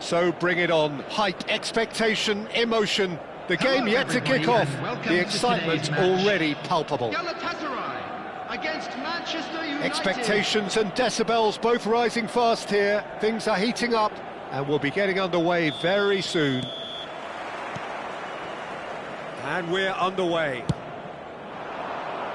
So bring it on. Hype, expectation, emotion. The game yet to kick off. The excitement already palpable. Against Manchester United. Expectations and decibels both rising fast here. Things are heating up and we'll be getting underway very soon. And we're underway.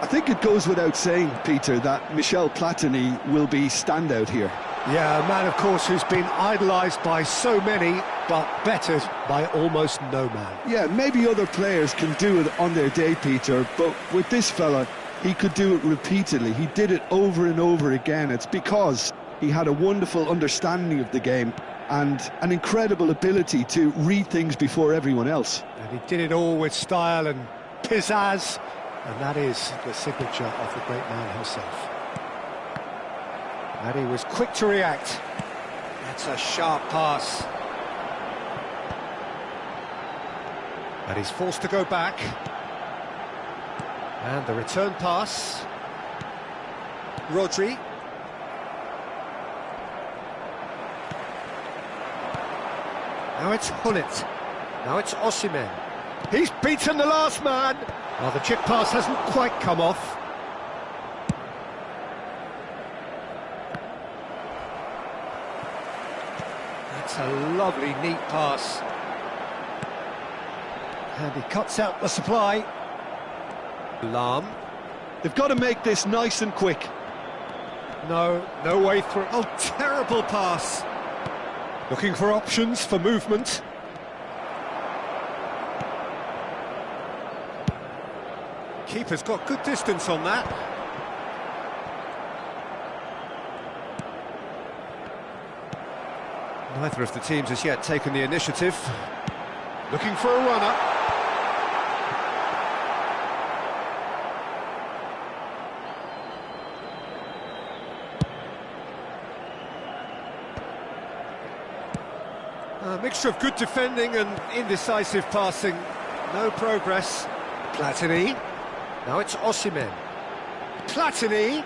I think it goes without saying, Peter, that Michel Platini will be standout here. Yeah, a man, of course, who's been idolised by so many, but bettered by almost no man. Yeah, maybe other players can do it on their day, Peter, but with this fella, he could do it repeatedly. He did it over and over again. It's because he had a wonderful understanding of the game and an incredible ability to read things before everyone else. And he did it all with style and pizzazz, and that is the signature of the great man himself. And he was quick to react. That's a sharp pass. And he's forced to go back. And the return pass. Rodri. Now it's Hullet. Now it's Osimhen. He's beaten the last man. Well, the chip pass hasn't quite come off. That's a lovely, neat pass. And he cuts out the supply. Lahm. They've got to make this nice and quick. No way through. Oh, terrible pass. Looking for options for movement. Keeper's got good distance on that. Neither of the teams has yet taken the initiative. Looking for a runner. A mixture of good defending and indecisive passing. No progress. Platini. Now it's Osimhen. Platini.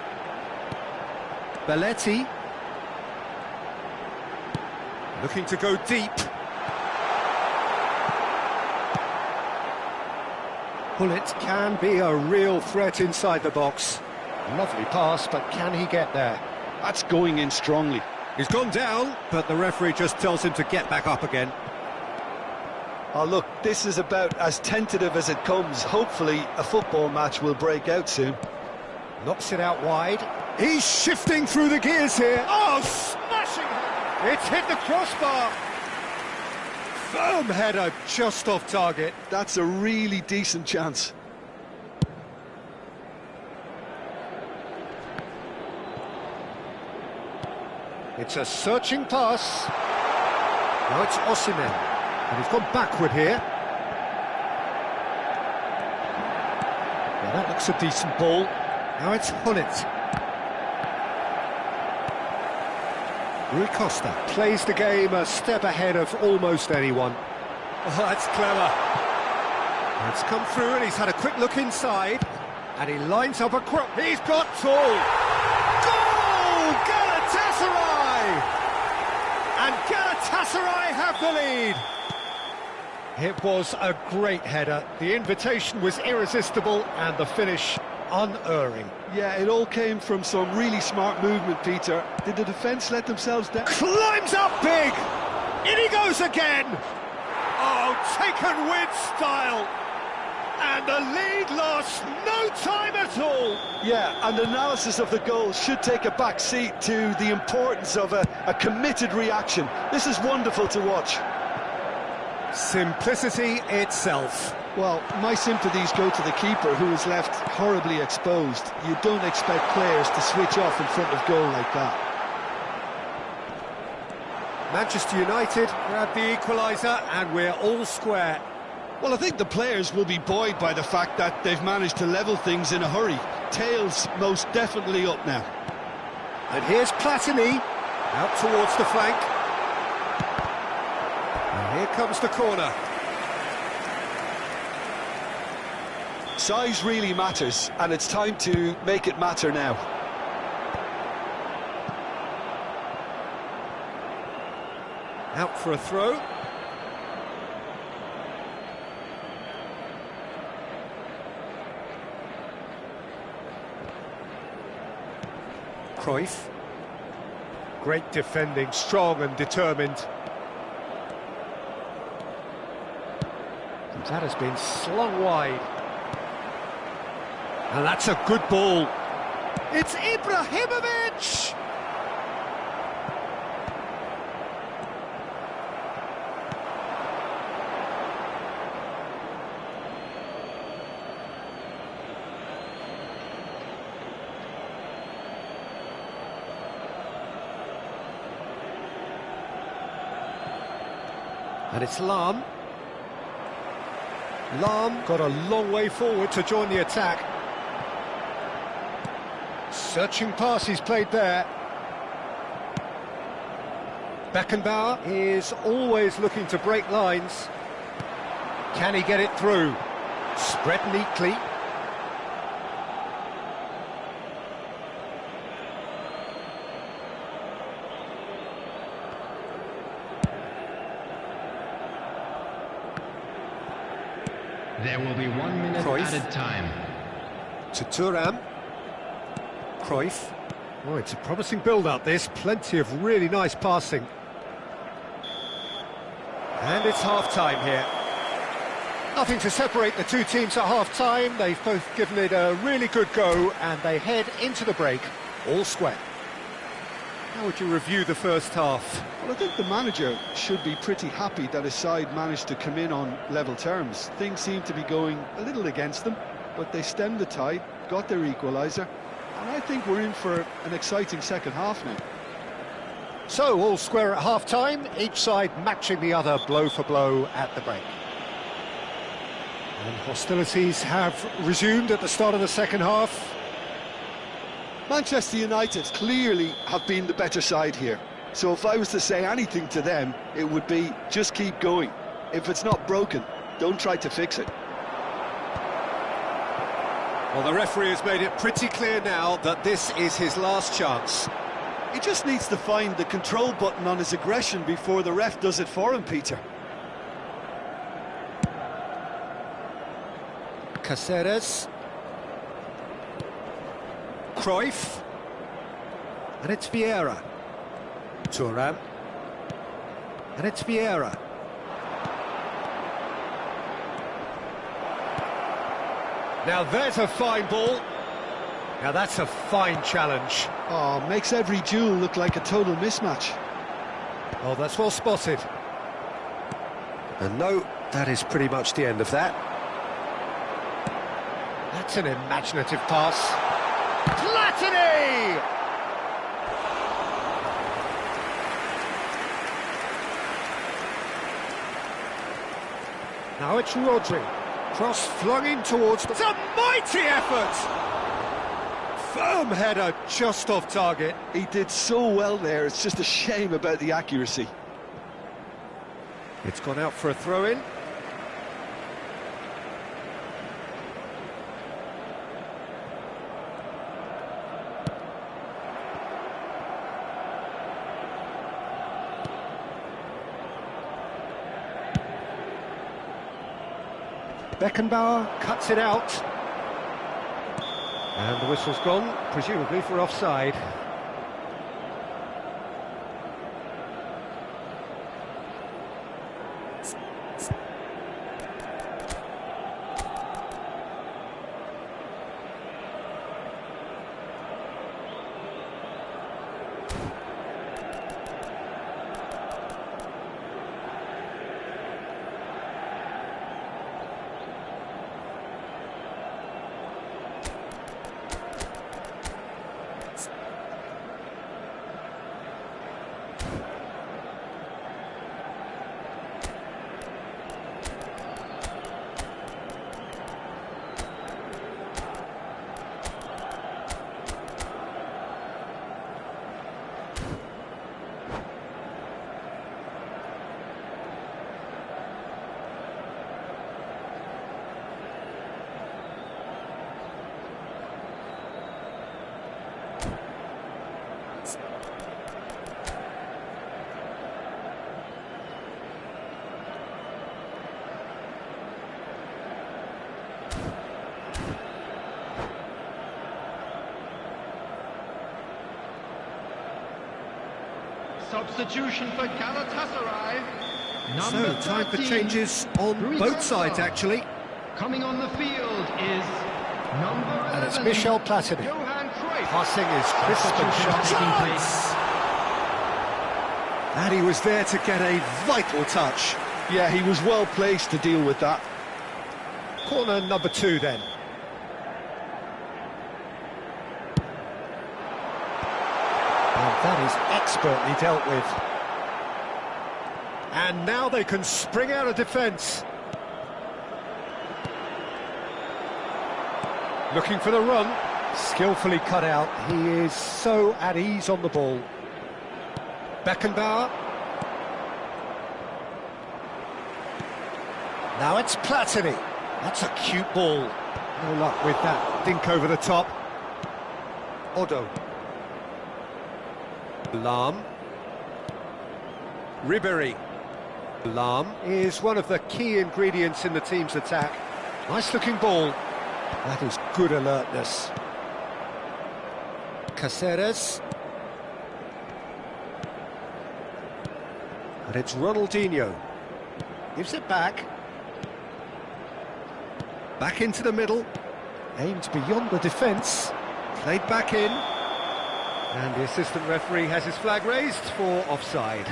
Belletti. Looking to go deep. Hullet can be a real threat inside the box. Lovely pass, but can he get there? That's going in strongly. He's gone down, but the referee just tells him to get back up again. Oh, look, this is about as tentative as it comes. Hopefully, a football match will break out soon. Knocks it out wide. He's shifting through the gears here. Oh, smashing! It's hit the crossbar. Firm header, just off target. That's a really decent chance. It's a searching pass. Now it's Osimhen. And he's gone backward here. Yeah, that looks a decent ball. Now it's Hullet. Rui Costa plays the game a step ahead of almost anyone. Oh, that's clever. It's come through and he's had a quick look inside. And he lines up a cross. He's got tall. Goal! Galatasaray! And Galatasaray have the lead. It was a great header. The invitation was irresistible and the finish unerring. Yeah, it all came from some really smart movement, Peter. Did the defence let themselves down? Climbs up big! In he goes again! Oh, taken with style! And the lead lost no time at all! Yeah, and analysis of the goal should take a back seat to the importance of a committed reaction. This is wonderful to watch. Simplicity itself. Well, my sympathies go to the keeper, who is left horribly exposed. You don't expect players to switch off in front of goal like that. Manchester United grab the equaliser and we're all square. Well, I think the players will be buoyed by the fact that they've managed to level things in a hurry. Tails most definitely up now. And here's Platini, out towards the flank. And here comes the corner. Size really matters, and it's time to make it matter now. Out for a throw. Cruyff. Great defending, strong and determined. That has been slung wide. And that's a good ball. It's Ibrahimovic! And it's Lahm. Lahm got a long way forward to join the attack. Searching pass he's played there. Beckenbauer is always looking to break lines. Can he get it through? Spread neatly. There will be 1 minute Cruyff. added time. To Thuram. Cruyff. Oh, it's a promising build-up, this. Plenty of really nice passing. And it's half-time here. Nothing to separate the two teams at half-time. They've both given it a really good go, and they head into the break all square. How would you review the first half? Well, I think the manager should be pretty happy that his side managed to come in on level terms. Things seem to be going a little against them, but they stemmed the tide, got their equaliser, and I think we're in for an exciting second half now. So, all square at half-time, each side matching the other blow for blow at the break. And hostilities have resumed at the start of the second half. Manchester United clearly have been the better side here. So if I was to say anything to them, it would be just keep going. If it's not broken, don't try to fix it. Well, the referee has made it pretty clear now that this is his last chance. He just needs to find the control button on his aggression before the ref does it for him, Peter. Caceres. Cruyff. And it's Vieira. Thuram. And it's Vieira. Now there's a fine ball. Now that's a fine challenge. Oh, makes every duel look like a total mismatch. Oh, that's well spotted. And no, that is pretty much the end of that. That's an imaginative pass. Platini! Now it's Rodri. Cross flung in towards the... It's a mighty effort! Firm header just off target. He did so well there, it's just a shame about the accuracy. It's gone out for a throw-in. Beckenbauer cuts it out. And the whistle's gone, presumably for offside. Substitution for Galatasaray. So, Number time for 13, changes on both sides, actually. Coming on the field is number 11. And it's Michel Platini. Johan Cruyff. Passing is crisp and sharp. Taking place. And he was there to get a vital touch. Yeah, he was well placed to deal with that. Corner number 2 then. And that is expertly dealt with. And now they can spring out of defence. Looking for the run. Skillfully cut out. He is so at ease on the ball. Beckenbauer. Now it's Platini. That's a cute ball. No luck with that dink over the top. Odo. Lahm. Ribéry. Lahm is one of the key ingredients in the team's attack. Nice looking ball. That is good alertness. Caceres. And it's Ronaldinho. Gives it back. Back into the middle. Aimed beyond the defence. Played back in. And the assistant referee has his flag raised for offside.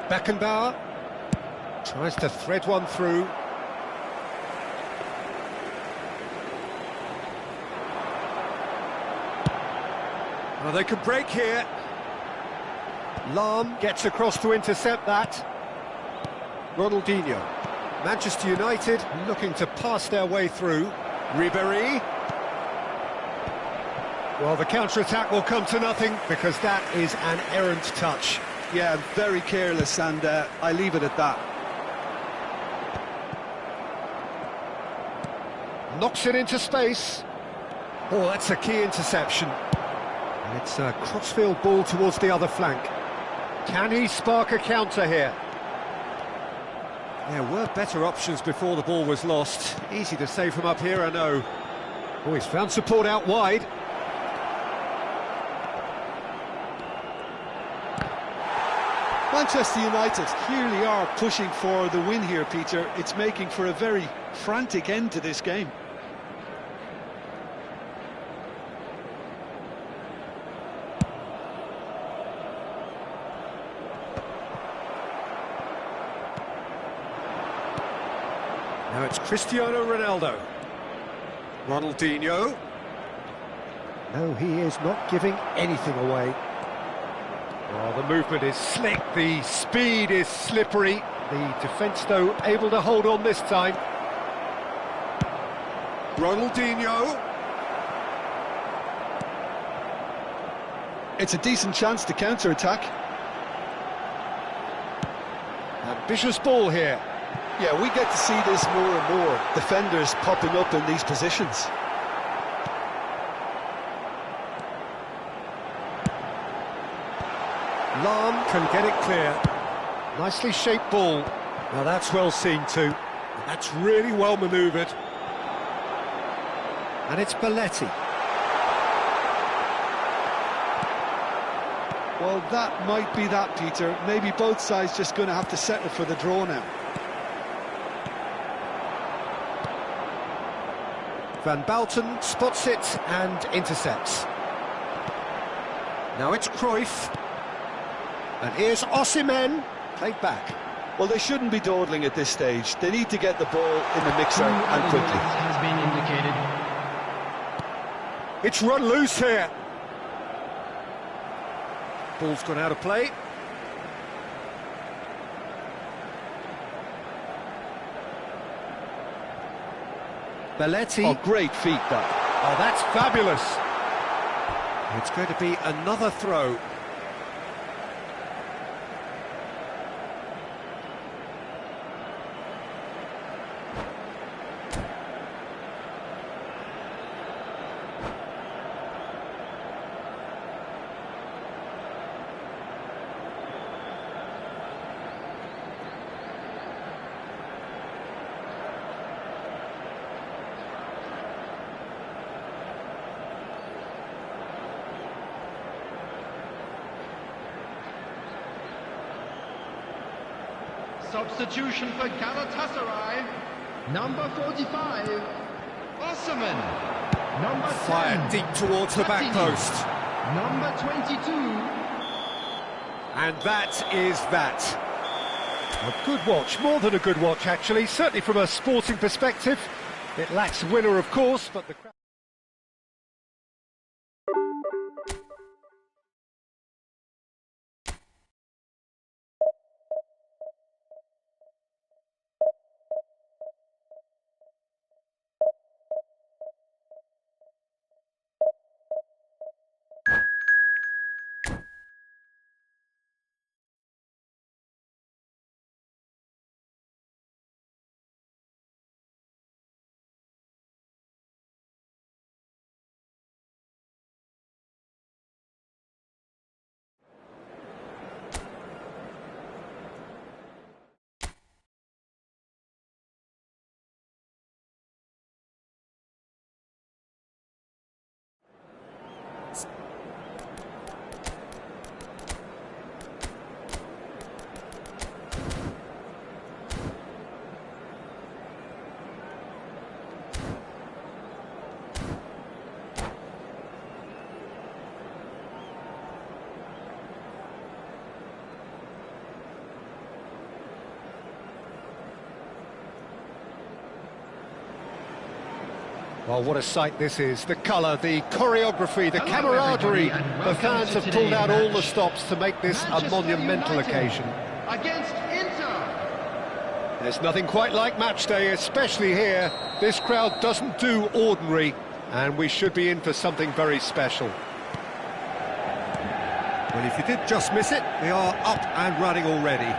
Beckenbauer tries to thread one through. Well, they could break here. Lahm gets across to intercept that. Ronaldinho. Manchester United looking to pass their way through. Ribéry. Well, the counter-attack will come to nothing because that is an errant touch. Yeah, very careless, and I leave it at that. Knocks it into space. Oh, that's a key interception. And it's a crossfield ball towards the other flank. Can he spark a counter here? There were better options before the ball was lost. Easy to say from up here, I know. Oh, he's found support out wide. Manchester United clearly are pushing for the win here, Peter. It's making for a very frantic end to this game. Now it's Cristiano Ronaldo. Ronaldinho. No, he is not giving anything away. Oh, the movement is slick, the speed is slippery. The defence, though, able to hold on this time. Ronaldinho. It's a decent chance to counter-attack. Ambitious ball here. Yeah, we get to see this more and more. Defenders popping up in these positions. Lahm can get it clear. Nicely shaped ball. Now that's well seen too. That's really well manoeuvred. And it's Belletti. Well, that might be that, Peter. Maybe both sides just going to have to settle for the draw now. Van Balten spots it and intercepts. Now it's Cruyff. And here's Osimhen, played back. Well, they shouldn't be dawdling at this stage. They need to get the ball in the mixer and quickly. Has been indicated. It's run loose here. Ball's gone out of play. Belletti. Oh, great feet, that. Oh, that's fabulous. It's going to be another throw. substitution for Galatasaray, number 45, Osman. Number 10, Fired deep towards the back Platini. post. Number 22, And that is that. A good watch, more than a good watch actually, certainly from a sporting perspective. It lacks a winner, of course, but the crowd... Well, what a sight this is. The colour, the choreography, the Hello, camaraderie. everybody, and The welcome fans to have today's pulled out all the match. stops to make this a Manchester monumental United occasion. against Inter. There's nothing quite like match day, especially here. This crowd doesn't do ordinary, and we should be in for something very special. Well, if you did just miss it, they are up and running already.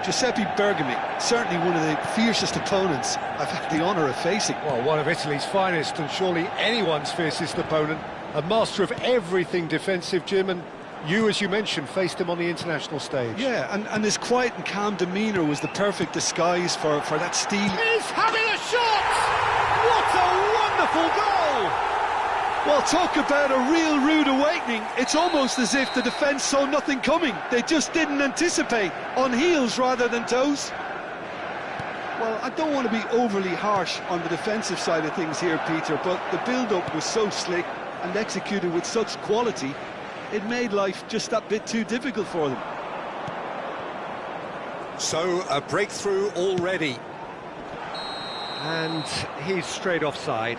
Giuseppe Bergami, certainly one of the fiercest opponents I've had the honour of facing. Well, one of Italy's finest, and surely anyone's fiercest opponent. A master of everything defensive, Jim, and you, as you mentioned, faced him on the international stage. Yeah, and his quiet and calm demeanour was the perfect disguise for that steel. He's having a shot! What a wonderful goal! Well, talk about a real rude awakening. It's almost as if the defence saw nothing coming. They just didn't anticipate, on heels rather than toes. Well, I don't want to be overly harsh on the defensive side of things here, Peter, but the build-up was so slick and executed with such quality, it made life just that bit too difficult for them. So, a breakthrough already. And he's straight offside.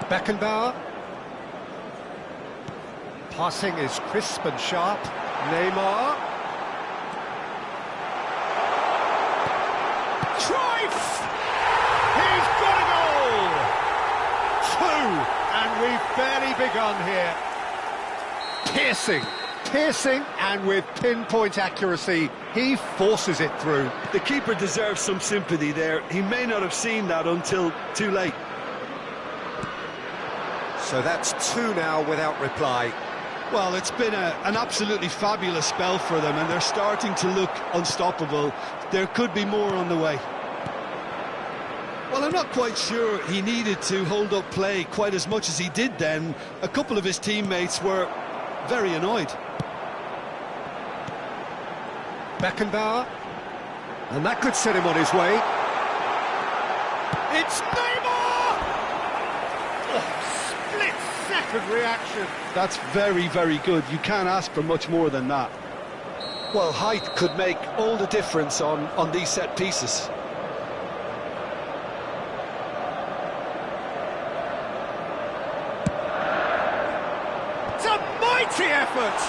Beckenbauer. Passing is crisp and sharp. Neymar. Cruyff! He's got a goal! Two, and we've barely begun here. Piercing, and with pinpoint accuracy, he forces it through. The keeper deserves some sympathy there. He may not have seen that until too late. So that's two now without reply. Well, it's been an absolutely fabulous spell for them, and they're starting to look unstoppable. There could be more on the way. Well, I'm not quite sure he needed to hold up play quite as much as he did then. A couple of his teammates were very annoyed. Beckenbauer. And that could set him on his way. It's Neymar! Oh, split-second reaction. That's very, very good. You can't ask for much more than that. Well, height could make all the difference on these set pieces. It's a mighty effort!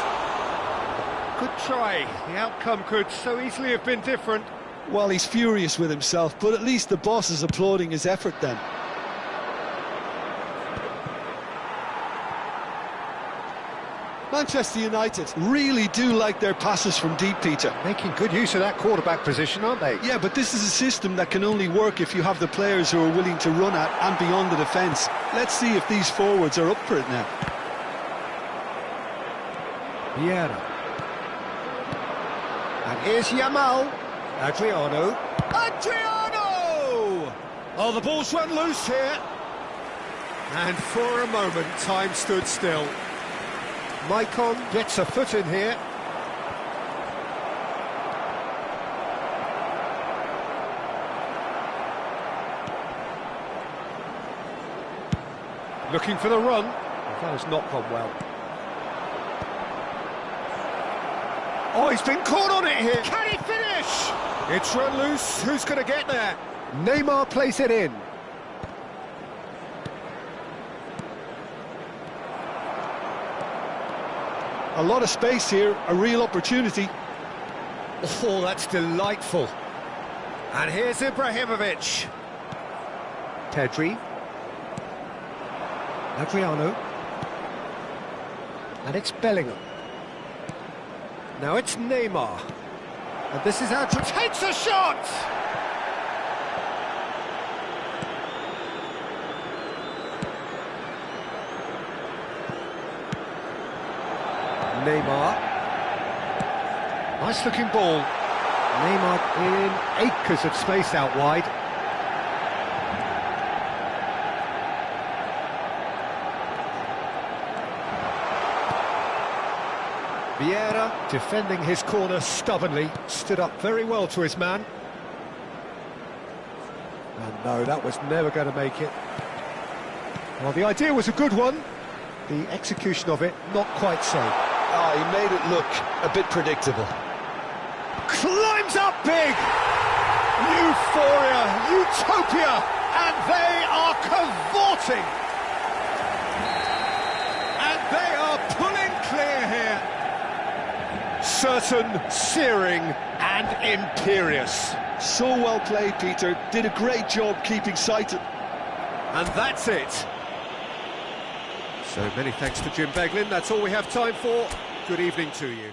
Good try. The outcome could so easily have been different. Well, he's furious with himself, but at least the boss is applauding his effort then. Manchester United really do like their passes from deep, Peter. Making good use of that quarterback position, aren't they? Yeah, but this is a system that can only work if you have the players who are willing to run at and beyond the defence. Let's see if these forwards are up for it now. Vieira. And here's Yamal. Adriano. Oh, the ball's run loose here. And for a moment, time stood still. Maicon gets a foot in here. Looking for the run. That has not gone well. Oh, he's been caught on it here. Can he finish? It's run loose. Who's going to get there? Neymar plays it in. A lot of space here, a real opportunity. Oh, that's delightful. And here's Ibrahimovic. Pedri. Adriano. And it's Bellingham. Now it's Neymar. And this is Adriano. Takes a shot! Neymar. Nice looking ball. Neymar in acres of space out wide. Vieira, defending his corner stubbornly, stood up very well to his man. And no, that was never going to make it. Well, the idea was a good one. The execution of it, not quite so. Oh, he made it look a bit predictable. Climbs up big! Euphoria, utopia, and they are cavorting! And they are pulling clear here. Certain, searing, and imperious. So well played, Peter. Did a great job keeping sight of... And that's it. So many thanks to Jim Beglin. That's all we have time for. Good evening to you.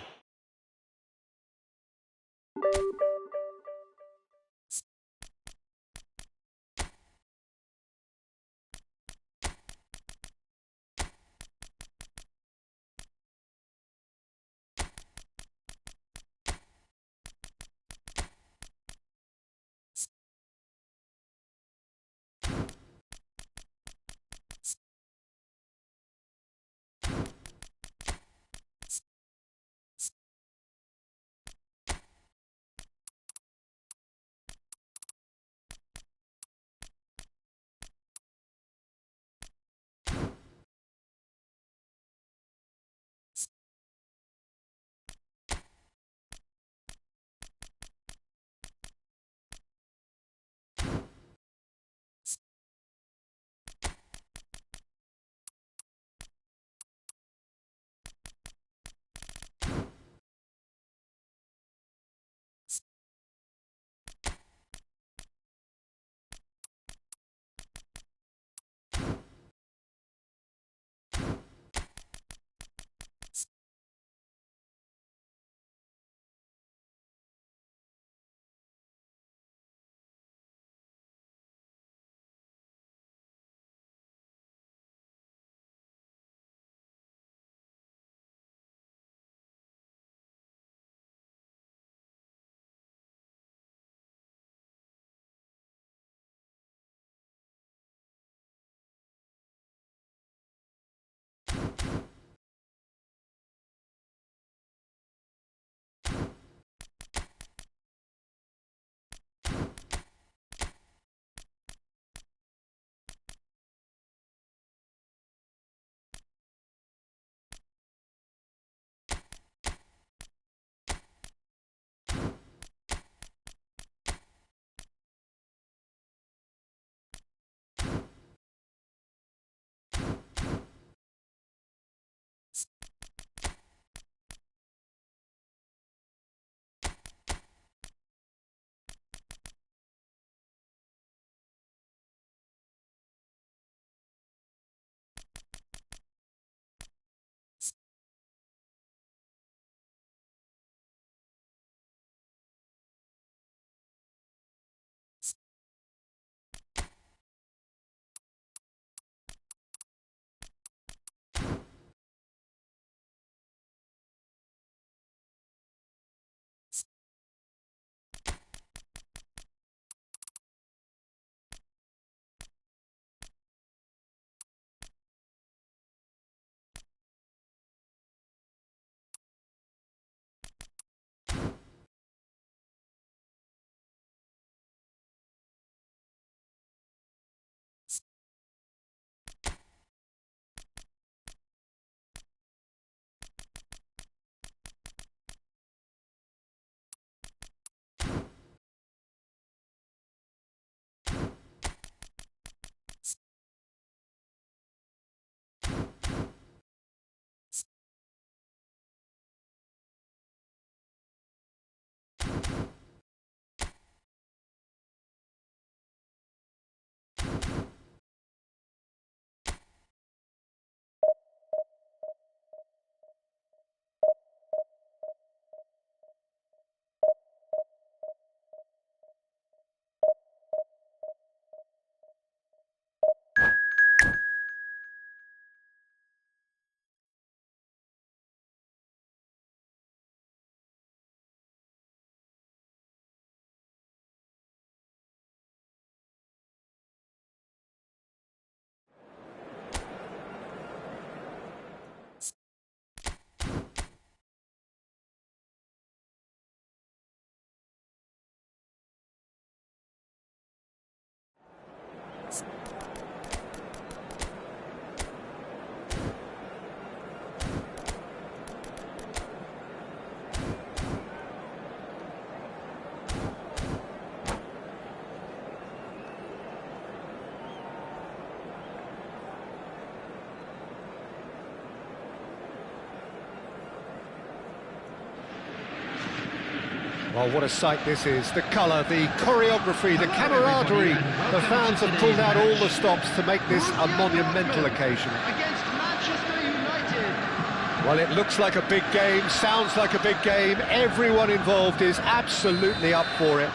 Well, what a sight this is. The colour, the choreography, the camaraderie. The fans have pulled out all the stops to make this a monumental occasion. Against Manchester United. Well, it looks like a big game, sounds like a big game. Everyone involved is absolutely up for it.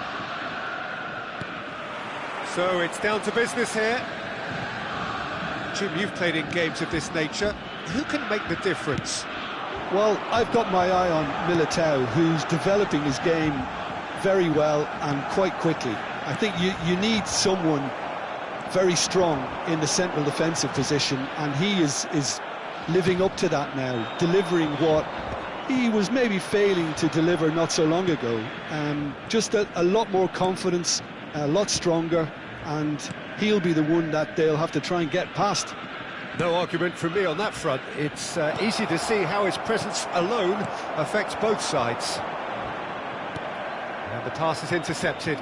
So it's down to business here. Jim, you've played in games of this nature. Who can make the difference? Well, I've got my eye on Militao, who's developing his game very well and quite quickly. I think you need someone very strong in the central defensive position, and he is living up to that now, delivering what he was maybe failing to deliver not so long ago. Just a lot more confidence, a lot stronger, and he'll be the one that they'll have to try and get past. No argument from me on that front. It's easy to see how his presence alone affects both sides. And the pass is intercepted.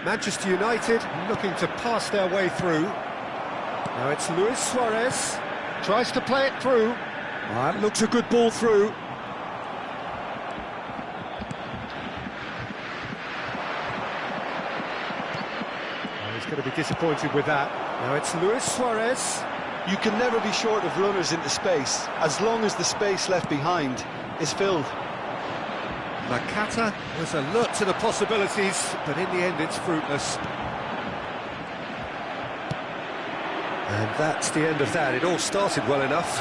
Manchester United looking to pass their way through. Now it's Luis Suarez, tries to play it through. That looks a good ball through. Going to be disappointed with that. Now it's Luis Suarez. You can never be short of runners into space, as long as the space left behind is filled. Nakata was alert to the possibilities, but in the end it's fruitless. And that's the end of that. It all started well enough.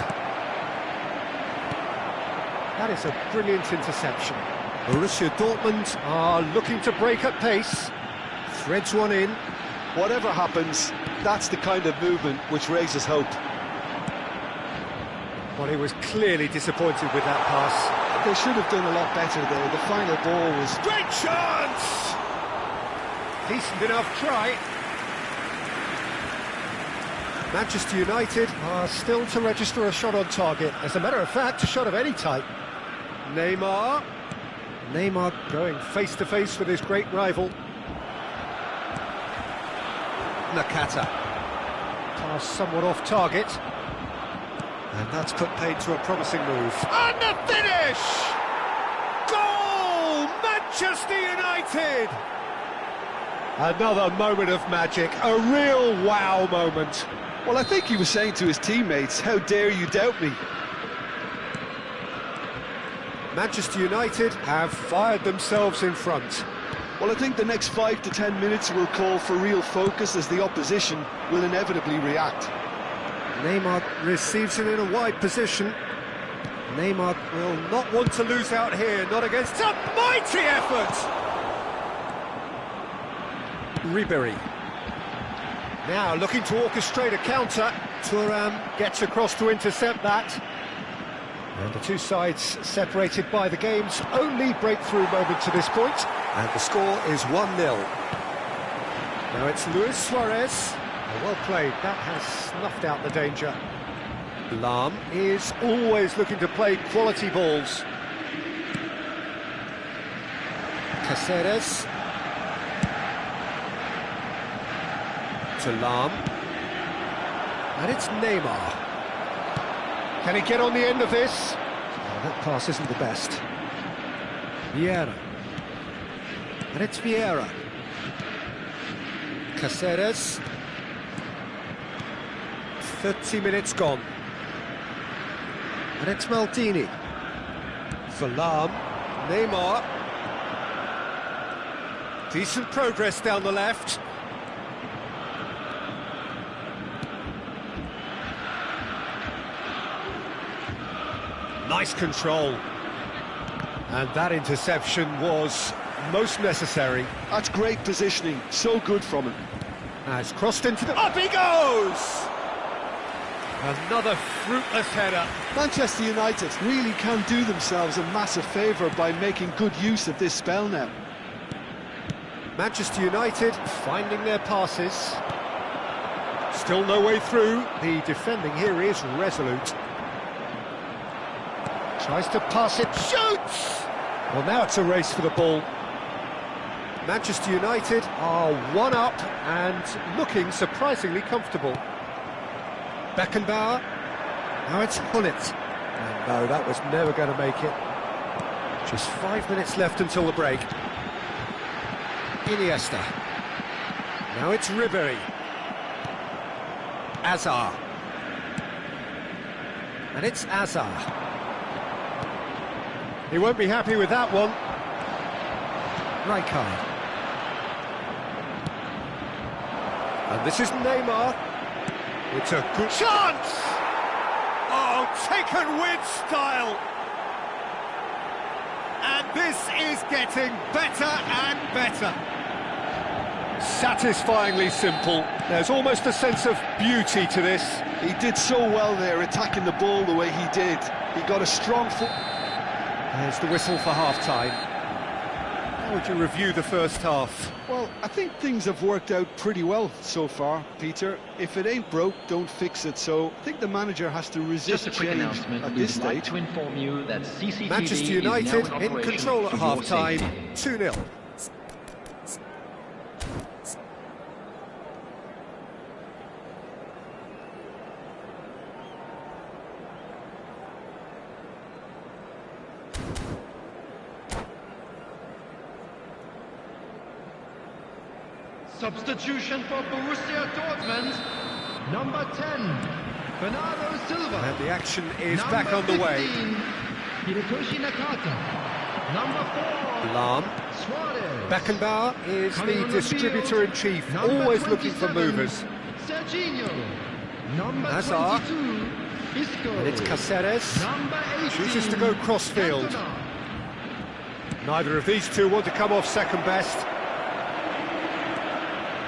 That is a brilliant interception. Borussia Dortmund are looking to break at pace. Threads one in. Whatever happens, that's the kind of movement which raises hope. Well, he was clearly disappointed with that pass. They should have done a lot better there. The final ball was... Great chance! Decent enough try. Manchester United are still to register a shot on target. As a matter of fact, a shot of any type. Neymar. Neymar going face-to-face with his great rival. Nakata. Pass somewhat off target. And that's put paid to a promising move. And the finish! Goal! Manchester United! Another moment of magic, a real wow moment. Well, I think he was saying to his teammates, how dare you doubt me? Manchester United have fired themselves in front. Well, I think the next 5 to 10 minutes will call for real focus, as the opposition will inevitably react. Neymar receives it in a wide position. Neymar will not want to lose out here, not against a mighty effort! Ribéry. Now looking to orchestrate a counter. Thuram gets across to intercept that. And the two sides separated by the game's only breakthrough moment to this point. And the score is 1-0. Now it's Luis Suarez. Well played, that has snuffed out the danger. Lahm is always looking to play quality balls. Caceres. To Lahm. And it's Neymar. Can he get on the end of this? Oh, that pass isn't the best. Vieira. And it's Vieira. Caceres. 30 minutes gone. And it's Maldini. For Lahm. Neymar. Decent progress down the left. Nice control. And that interception was most necessary. That's great positioning, so good from him. Has crossed into the... Up he goes! Another fruitless header. Manchester United really can do themselves a massive favour by making good use of this spell now. Manchester United finding their passes. Still no way through. The defending here is resolute. Tries to pass it, shoots! Well, now it's a race for the ball. Manchester United are one up and looking surprisingly comfortable. Beckenbauer, now it's Hullet. And no, that was never going to make it. Just 5 minutes left until the break. Iniesta. Now it's Ribéry. Azar. And it's Azar. He won't be happy with that one. Rijkaard. And this is Neymar. It's a good chance! Oh, taken with style! And this is getting better and better. Satisfyingly simple. There's almost a sense of beauty to this. He did so well there, attacking the ball the way he did. He got a strong foot. There's the whistle for half-time. How would you review the first half? Well, I think things have worked out pretty well so far, Peter. If it ain't broke, don't fix it. So I think the manager has to resist Just a quick change announcement. at We'd this like stage. to inform you that CCTV Manchester is now United in in operation control at for your half-time, safety. 2-0. Substitution for Borussia Dortmund, number 10, Bernardo Silva. And the action is Number back on the way. 15, Hirotoshi Nakata. Number 4, Lahm. Suarez. Beckenbauer is Coming the on distributor-in-chief, field, number always looking for 27, movers. Serginho. Number Hazard. 22, Isco. And it's Caceres. Number 18, Chooses to go cross-field. Cantona. Neither of these two want to come off second best.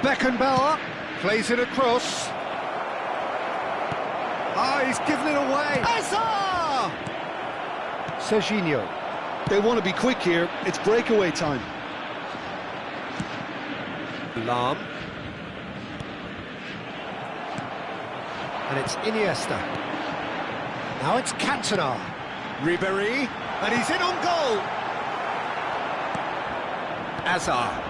Beckenbauer plays it across. Ah, he's given it away. Hazard! Serginho. They want to be quick here. It's breakaway time. Lahm. And it's Iniesta. Now it's Cantona. Ribéry. And he's in on goal. Azar.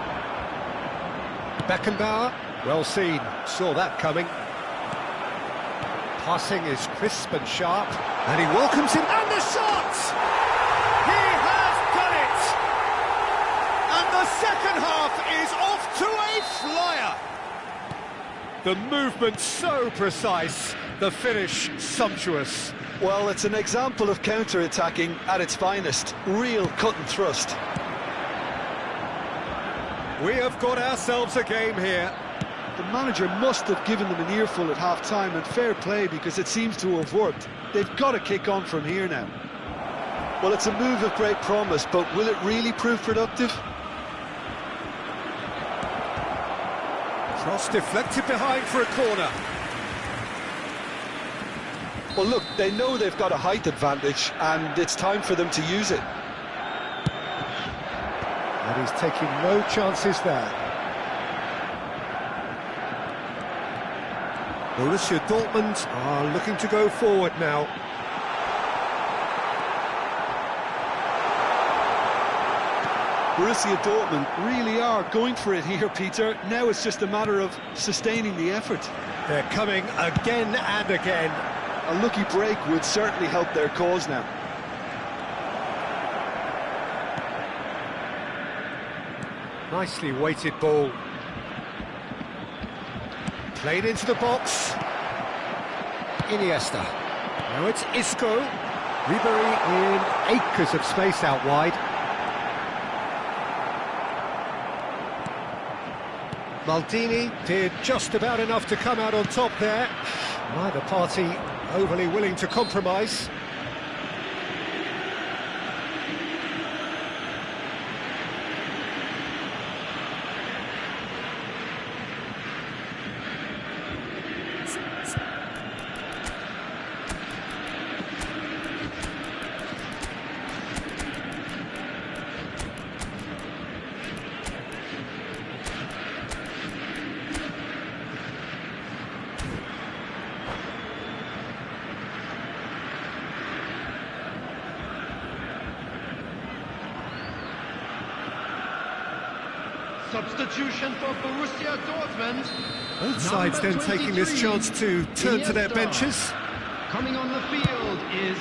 Beckenbauer. Well seen. Saw that coming. Passing is crisp and sharp. And he welcomes him. And the shot! He has done it! And the second half is off to a flyer. The movement so precise, the finish sumptuous. Well, it's an example of counter-attacking at its finest. Real cut and thrust. We have got ourselves a game here. The manager must have given them an earful at half-time, and fair play because it seems to have worked. They've got to kick on from here now. Well, it's a move of great promise, but will it really prove productive? Cross deflected behind for a corner. Well, look, they know they've got a height advantage, and it's time for them to use it. And he's taking no chances there. Borussia Dortmund are looking to go forward now. Borussia Dortmund really are going for it here, Peter. Now it's just a matter of sustaining the effort. They're coming again and again. A lucky break would certainly help their cause now. Nicely weighted ball. Played into the box. Iniesta. Now it's Isco. Ribéry in acres of space out wide. Maldini did just about enough to come out on top there. Neither party overly willing to compromise. Substitution for Borussia Dortmund. Both sides then taking this chance to turn to their benches. Coming on the field is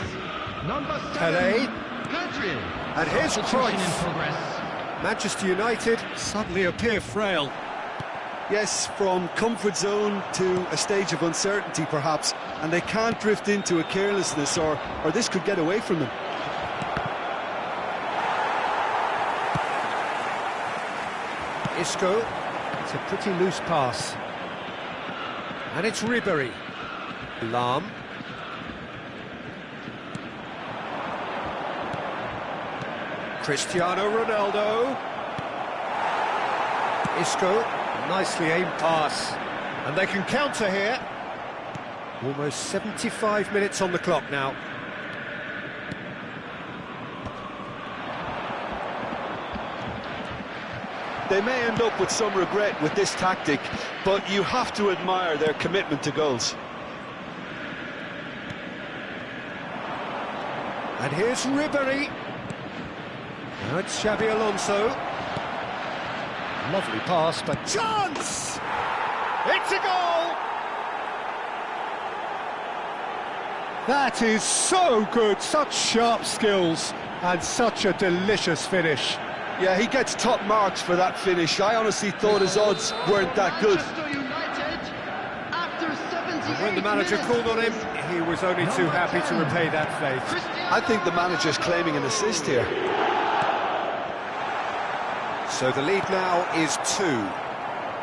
Number 7, Pele. Pedri. And here's Substitution in Cruyff. progress. Manchester United suddenly appear frail. Yes, from comfort zone to a stage of uncertainty perhaps, and they can't drift into a carelessness or this could get away from them. Isco. It's a pretty loose pass. And it's Ribery. Lahm. Cristiano Ronaldo. Isco. Nicely aimed pass. And they can counter here. Almost 75 minutes on the clock now. They may end up with some regret with this tactic, but you have to admire their commitment to goals. And here's Ribery. Now it's Xabi Alonso. Lovely pass, but chance! It's a goal! That is so good, such sharp skills, and such a delicious finish. Yeah, he gets top marks for that finish. I honestly thought his odds weren't that good. Manchester United, after 78 When the manager minutes, called on him, he was only too happy to repay that faith. I think the manager's claiming an assist here. So the lead now is 2.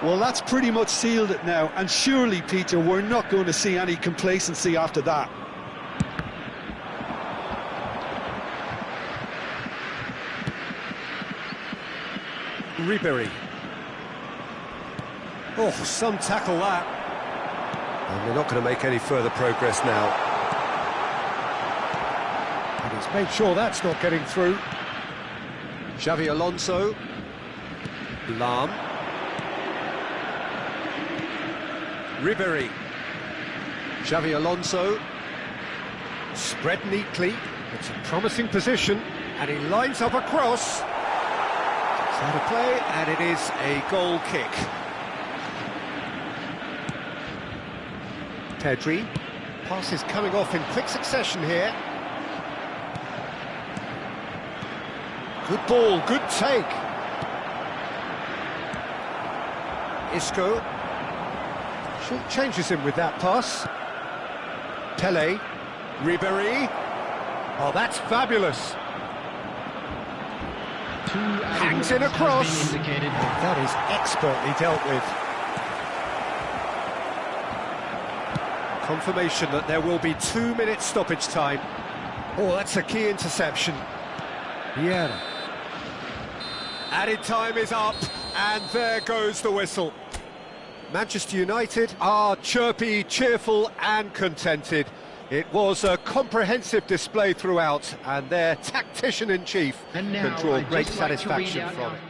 Well, that's pretty much sealed it now, and surely, Peter, we're not going to see any complacency after that. Ribery. Oh, some tackle that. And they're not going to make any further progress now. And he's made sure that's not getting through. Xabi Alonso. Lahm. Ribery. Xabi Alonso. Spread neatly. It's a promising position. And he lines up a cross. It's out of play, and it is a goal kick. Pedri. Pass is coming off in quick succession here. Good ball, good take. Isco. Short changes him with that pass. Pele. Ribery. Oh, that's fabulous. Hangs in across. That is expertly dealt with. Confirmation that there will be 2 minutes stoppage time. Oh, that's a key interception. Yeah. Added time is up, and there goes the whistle. Manchester United are chirpy, cheerful and contented. It was a comprehensive display throughout, and their tactician-in-chief can draw great satisfaction from it.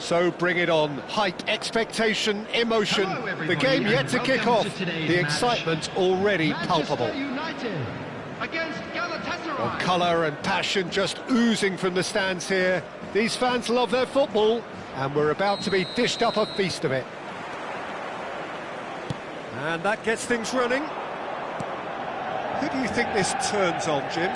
So bring it on. Hype, expectation, emotion. Hello, The everybody, game yet and to kick welcome off. to today's The match. excitement already Manchester palpable. United against Galatasaray. Colour and passion just oozing from the stands here. These fans love their football, and we're about to be dished up a feast of it. And that gets things running. Who do you think this turns on, Jim?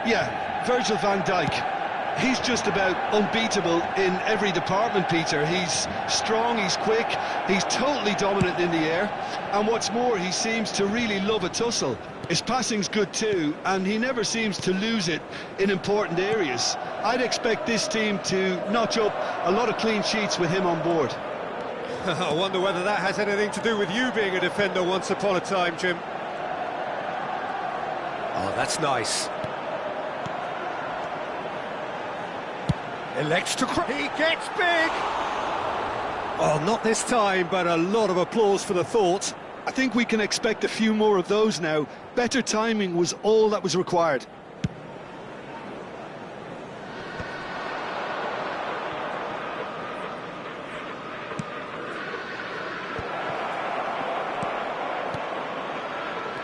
Yeah, Virgil van Dijk. He's just about unbeatable in every department, Peter. He's strong, he's quick, he's totally dominant in the air, and what's more, he seems to really love a tussle. His passing's good too, and he never seems to lose it in important areas. I'd expect this team to notch up a lot of clean sheets with him on board. I wonder whether that has anything to do with you being a defender once upon a time, Jim. Oh, that's nice. Elects to he gets big! Oh, not this time, but a lot of applause for the thought. I think we can expect a few more of those now. Better timing was all that was required.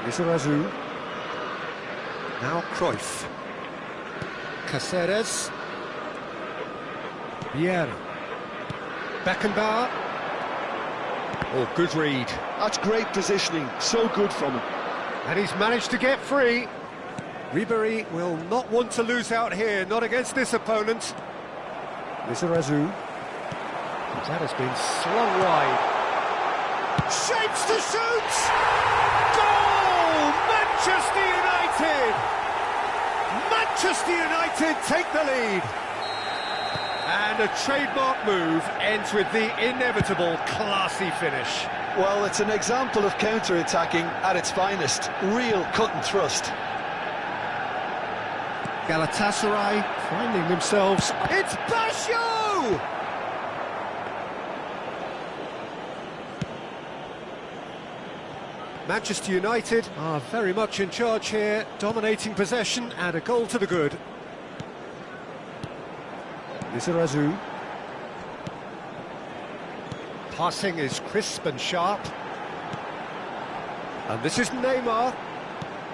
Lizarazu. Now Cruyff. Caceres. Vieira. Beckenbauer. Oh, good read. That's great positioning, so good from him. And he's managed to get free. Ribéry will not want to lose out here, not against this opponent. Lizarazu. That has been slung wide. Shapes to shoot! Goal! Manchester United! Manchester United take the lead. And a trademark move ends with the inevitable classy finish. Well, it's an example of counter-attacking at its finest. Real cut and thrust. Galatasaray finding themselves... It's Basho! Manchester United are very much in charge here, dominating possession and a goal to the good. Lizarazu. Passing is crisp and sharp. And this is Neymar,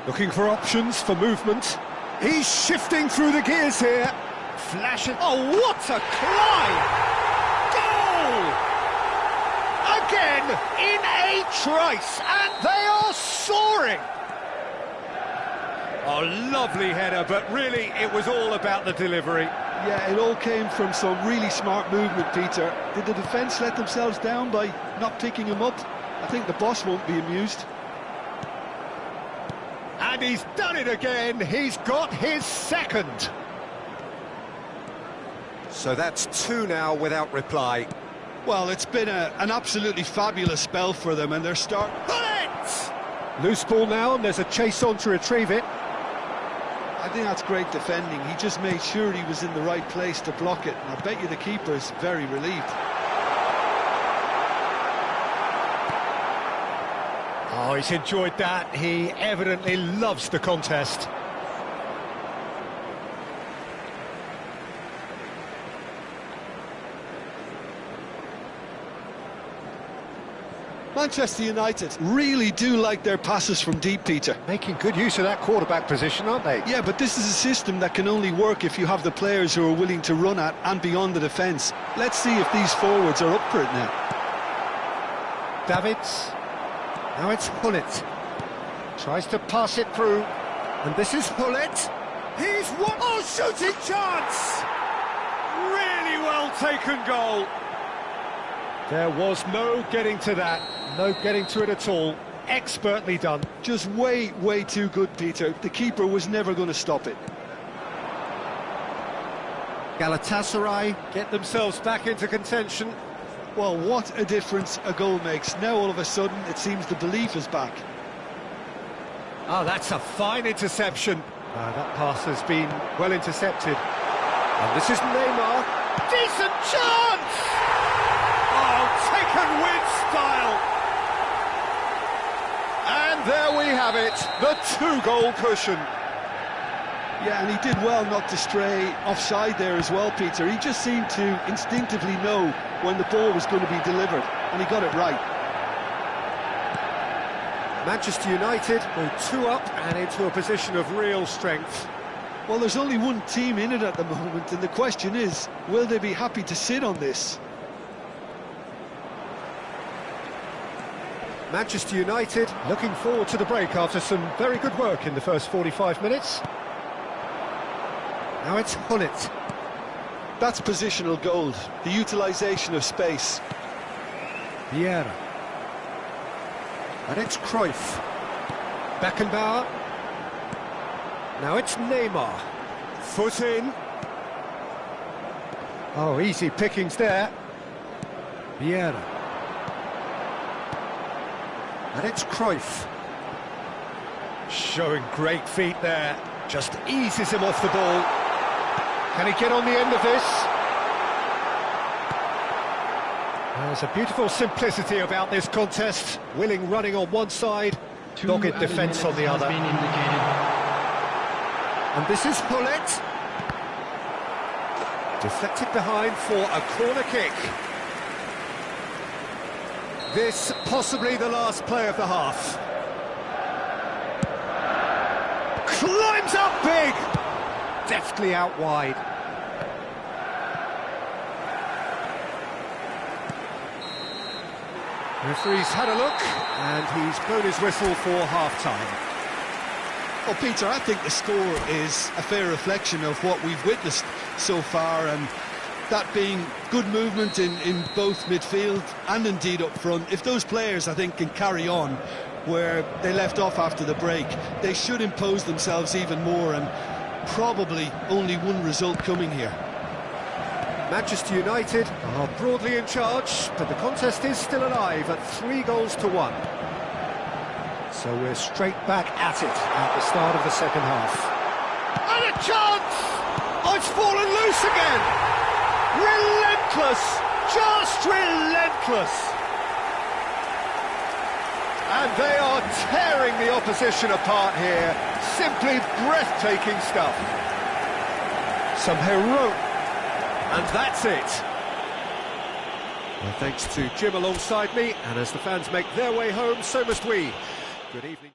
looking for options for movement. He's shifting through the gears here. Flashing. Oh, what a climb! Goal! Again, in a trice, and they are soaring! Oh, lovely header, but really, it was all about the delivery. Yeah, it all came from some really smart movement, Peter. Did the defence let themselves down by not picking him up? I think the boss won't be amused. And he's done it again. He's got his second. So that's two now without reply. Well, it's been an absolutely fabulous spell for them, and they're Bullet! Loose ball now, and there's a chase on to retrieve it. I think that's great defending. He just made sure he was in the right place to block it. And I bet you the keeper's very relieved. Oh, he's enjoyed that. He evidently loves the contest. Manchester United really do like their passes from deep, Peter. Making good use of that quarterback position, aren't they? Yeah, but this is a system that can only work if you have the players who are willing to run at and beyond the defence. Let's see if these forwards are up for it now. Davids. Now it's Hullet. Tries to pass it through. And this is Hullet. He's one. Oh, shooting chance! Really well taken goal. There was no getting to that. No getting to it at all. Expertly done. Just way, way too good, Peter. The keeper was never going to stop it. Galatasaray get themselves back into contention. Well, what a difference a goal makes. Now, all of a sudden, it seems the belief is back. Oh, that's a fine interception. That pass has been well intercepted. And this is Neymar. Decent chance! Oh, taken with style. And there we have it, the two-goal cushion. Yeah, and he did well not to stray offside there as well, Peter. He just seemed to instinctively know when the ball was going to be delivered, and he got it right. Manchester United go 2 up and into a position of real strength. Well, there's only one team in it at the moment, and the question is, will they be happy to sit on this? Manchester United looking forward to the break after some very good work in the first 45 minutes. Now it's Hullet. That's positional gold, the utilisation of space. Vieira. And it's Cruyff. Beckenbauer. Now it's Neymar. Foot in. Oh, easy pickings there. Vieira. And it's Cruyff. Showing great feet there. Just eases him off the ball. Can he get on the end of this? There's a beautiful simplicity about this contest. Willing running on one side, dogged defence on the other. And this is Hullet. Deflected behind for a corner kick. This possibly the last play of the half. Climbs up big! Deftly out wide. Referee's had a look, and he's blown his whistle for half-time. Well, Peter, I think the score is a fair reflection of what we've witnessed so far, and that being good movement in both midfield and indeed up front. If those players, I think, can carry on where they left off after the break, they should impose themselves even more, and probably only one result coming here. Manchester United are broadly in charge, but the contest is still alive at 3-1. So we're straight back at it at the start of the second half. And a chance! Oh, it's fallen loose again! Relentless! Just relentless! And they are tearing the opposition apart here. Simply breathtaking stuff. Some heroic... And that's it. Well, thanks to Jim alongside me, and as the fans make their way home, so must we. Good evening.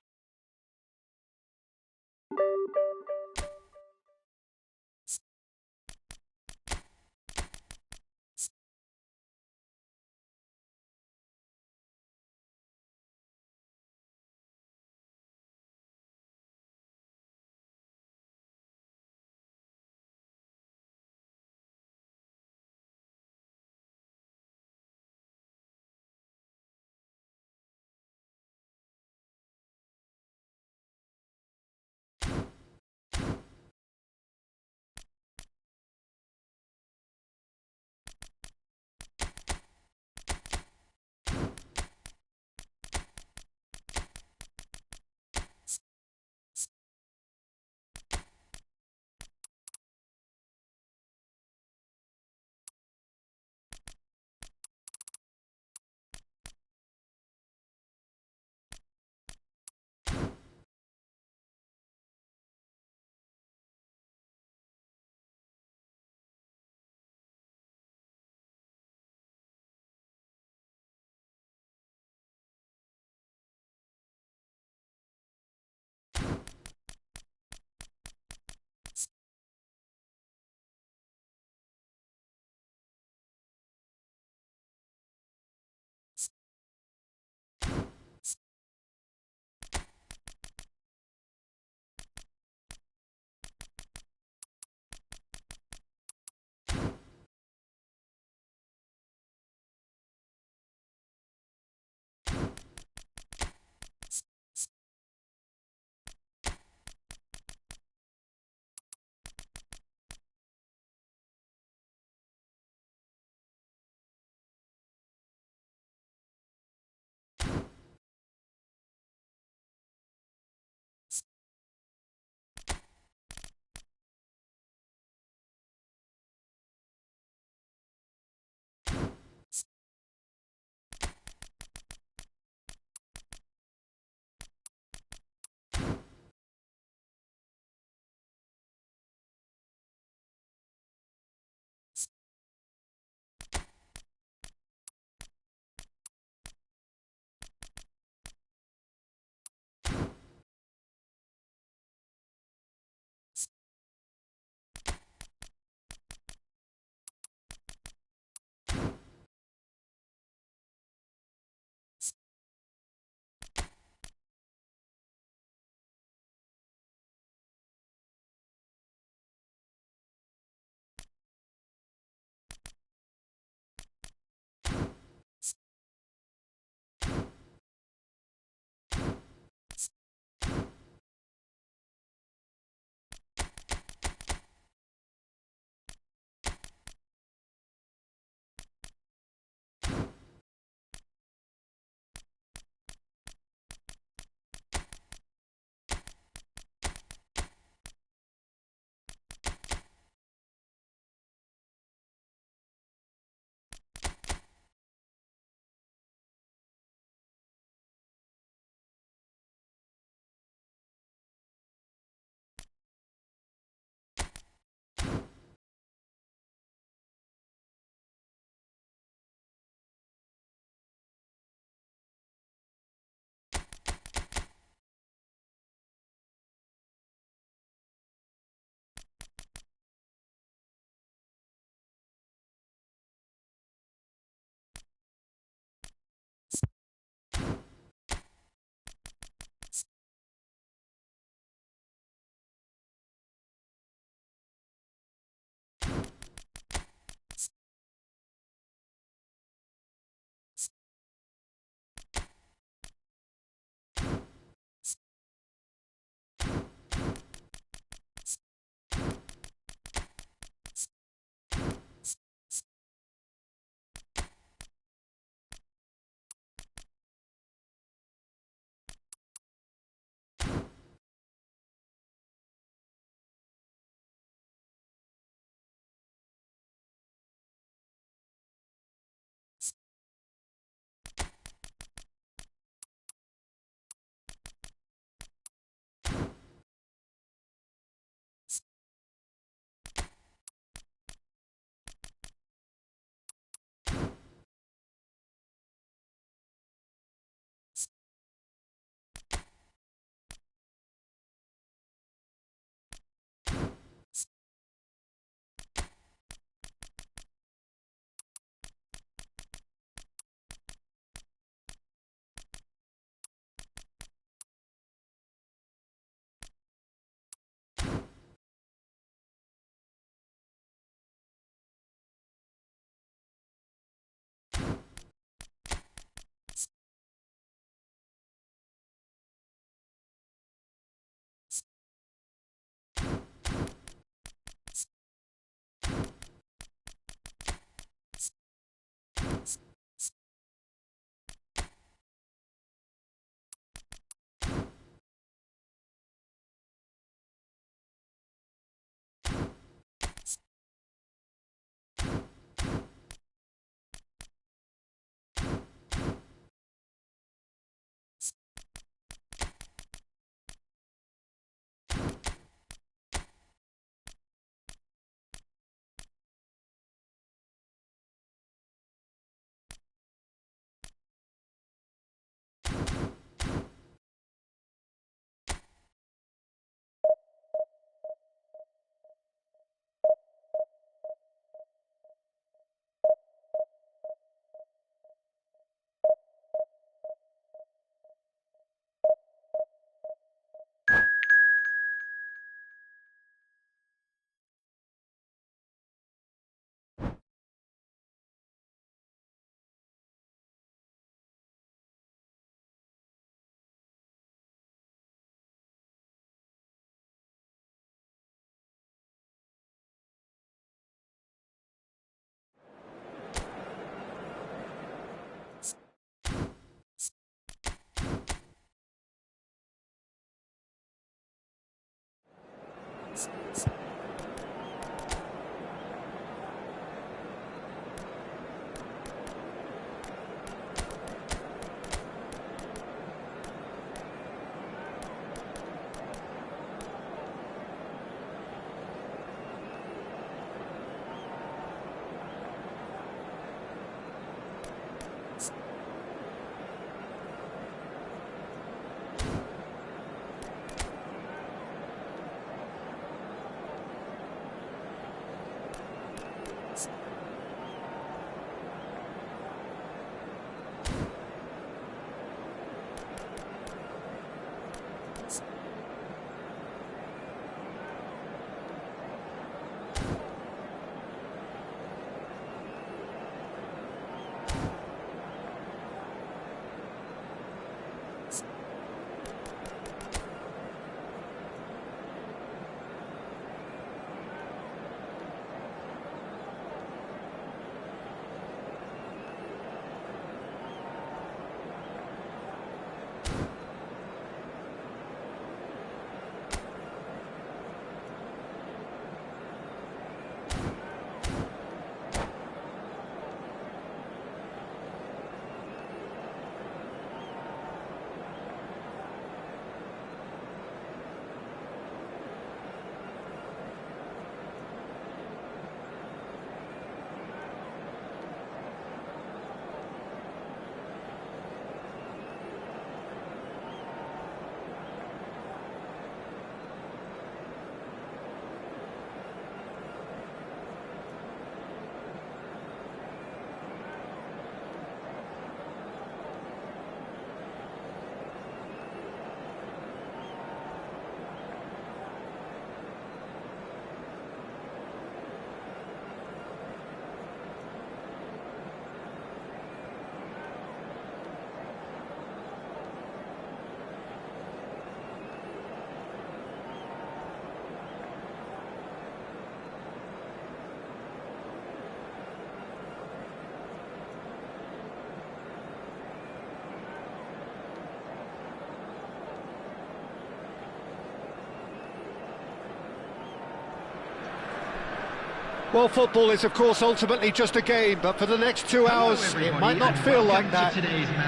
Well, football is, of course, ultimately just a game, but for the next 2 hours, it might not feel like that.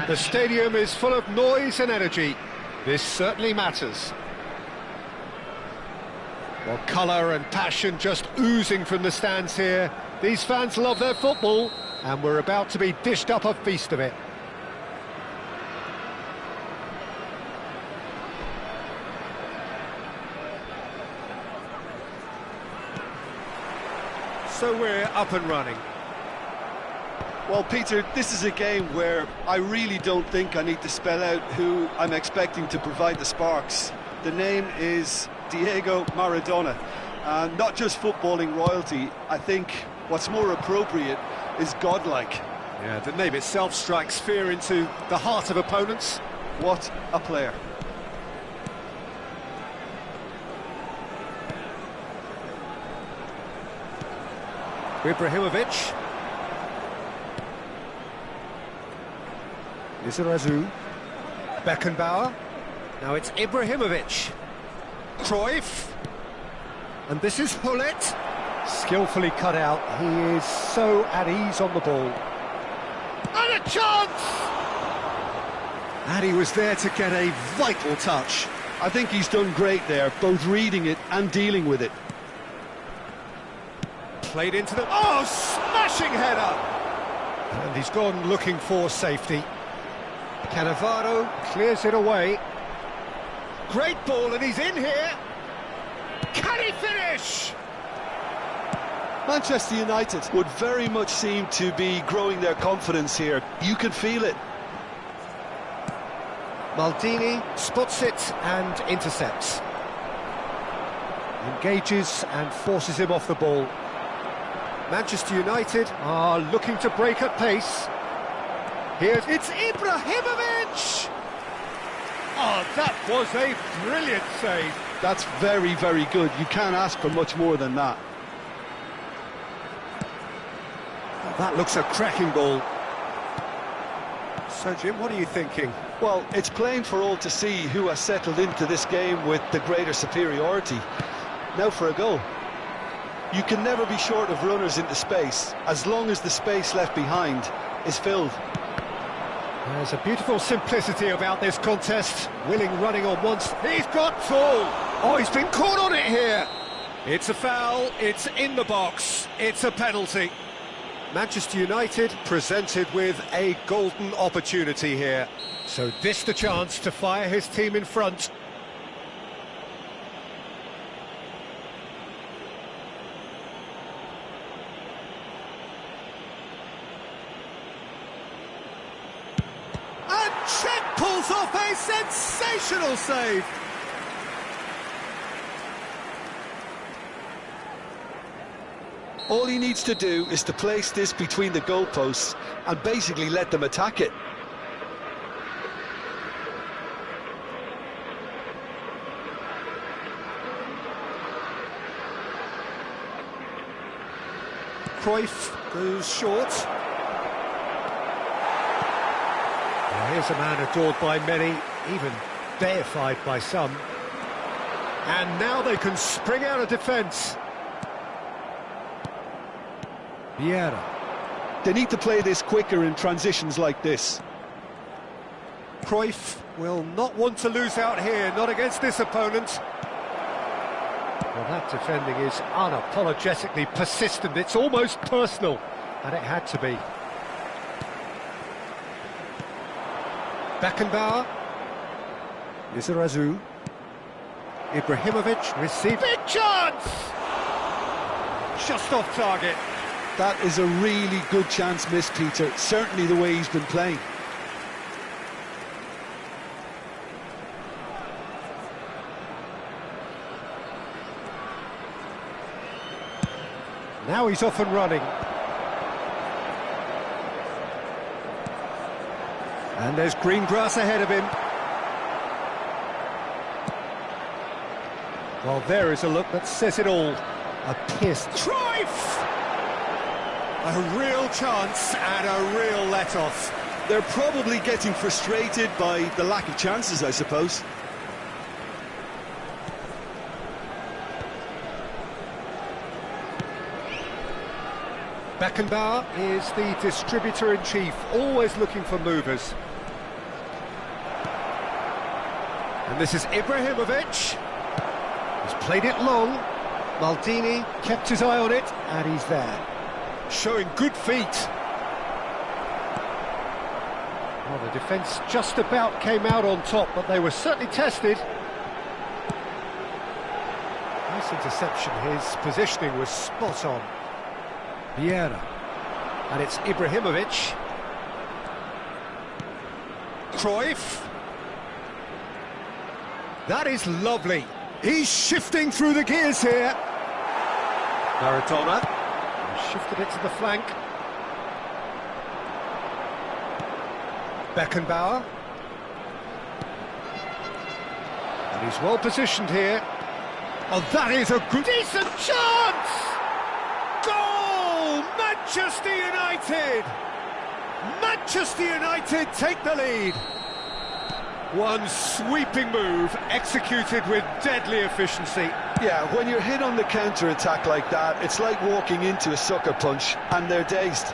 The stadium is full of noise and energy. This certainly matters. Well, colour and passion just oozing from the stands here. These fans love their football, and we're about to be dished up a feast of it. So we're up and running. Well, Peter, this is a game where I really don't think I need to spell out who I'm expecting to provide the sparks. The name is Diego Maradona. And not just footballing royalty, I think what's more appropriate is godlike. Yeah, the name itself strikes fear into the heart of opponents. What a player. Ibrahimovic. Lizarazu. Beckenbauer. Now it's Ibrahimovic. Cruyff. And this is Hullet. Skillfully cut out. He is so at ease on the ball. And a chance! And he was there to get a vital touch. I think he's done great there, both reading it and dealing with it. Played into the... Oh, smashing header! And he's gone looking for safety. Cannavaro clears it away. Great ball, and he's in here. Can he finish? Manchester United would very much seem to be growing their confidence here. You can feel it. Maldini spots it and intercepts. Engages and forces him off the ball. Manchester United are looking to break at pace. Here's... It's Ibrahimovic! Oh, that was a brilliant save. That's very, very good. You can't ask for much more than that. That looks a cracking ball. So, Jim, what are you thinking? Well, it's plain for all to see who has settled into this game with the greater superiority. Now for a goal. You can never be short of runners into space, as long as the space left behind is filled. There's a beautiful simplicity about this contest. Willing running on once. He's got full. Oh, he's been caught on it here. It's a foul. It's in the box. It's a penalty. Manchester United presented with a golden opportunity here. So this the chance to fire his team in front. And Cech pulls off a sensational save. All he needs to do is to place this between the goalposts and basically let them attack it. Cruyff goes short. Well, here's a man adored by many, even deified by some. And now they can spring out of defence. Vieira. They need to play this quicker in transitions like this. Cruyff will not want to lose out here, not against this opponent. Well, that defending is unapologetically persistent. It's almost personal, and it had to be. Beckenbauer. Lizarazu. Ibrahimovic receives. Big chance! Just off target. That is a really good chance missed, Peter. Certainly the way he's been playing. Now he's off and running. And there's green grass ahead of him. Well, there is a look that says it all. A pierced Cruyff! A real chance and a real let-off. They're probably getting frustrated by the lack of chances, I suppose. Beckenbauer is the distributor-in-chief, always looking for movers. And this is Ibrahimovic. He's played it long. Maldini kept his eye on it, and he's there. Showing good feet. Well, the defence just about came out on top, but they were certainly tested. Nice interception. His positioning was spot on. Vieira. And it's Ibrahimovic. Cruyff. That is lovely. He's shifting through the gears here. Maradona. Shifted it to the flank. Beckenbauer. And he's well positioned here. Oh, that is a good, decent chance! Goal! Manchester United! Manchester United take the lead. One sweeping move, executed with deadly efficiency. Yeah, when you're hit on the counter-attack like that, it's like walking into a sucker punch, and they're dazed.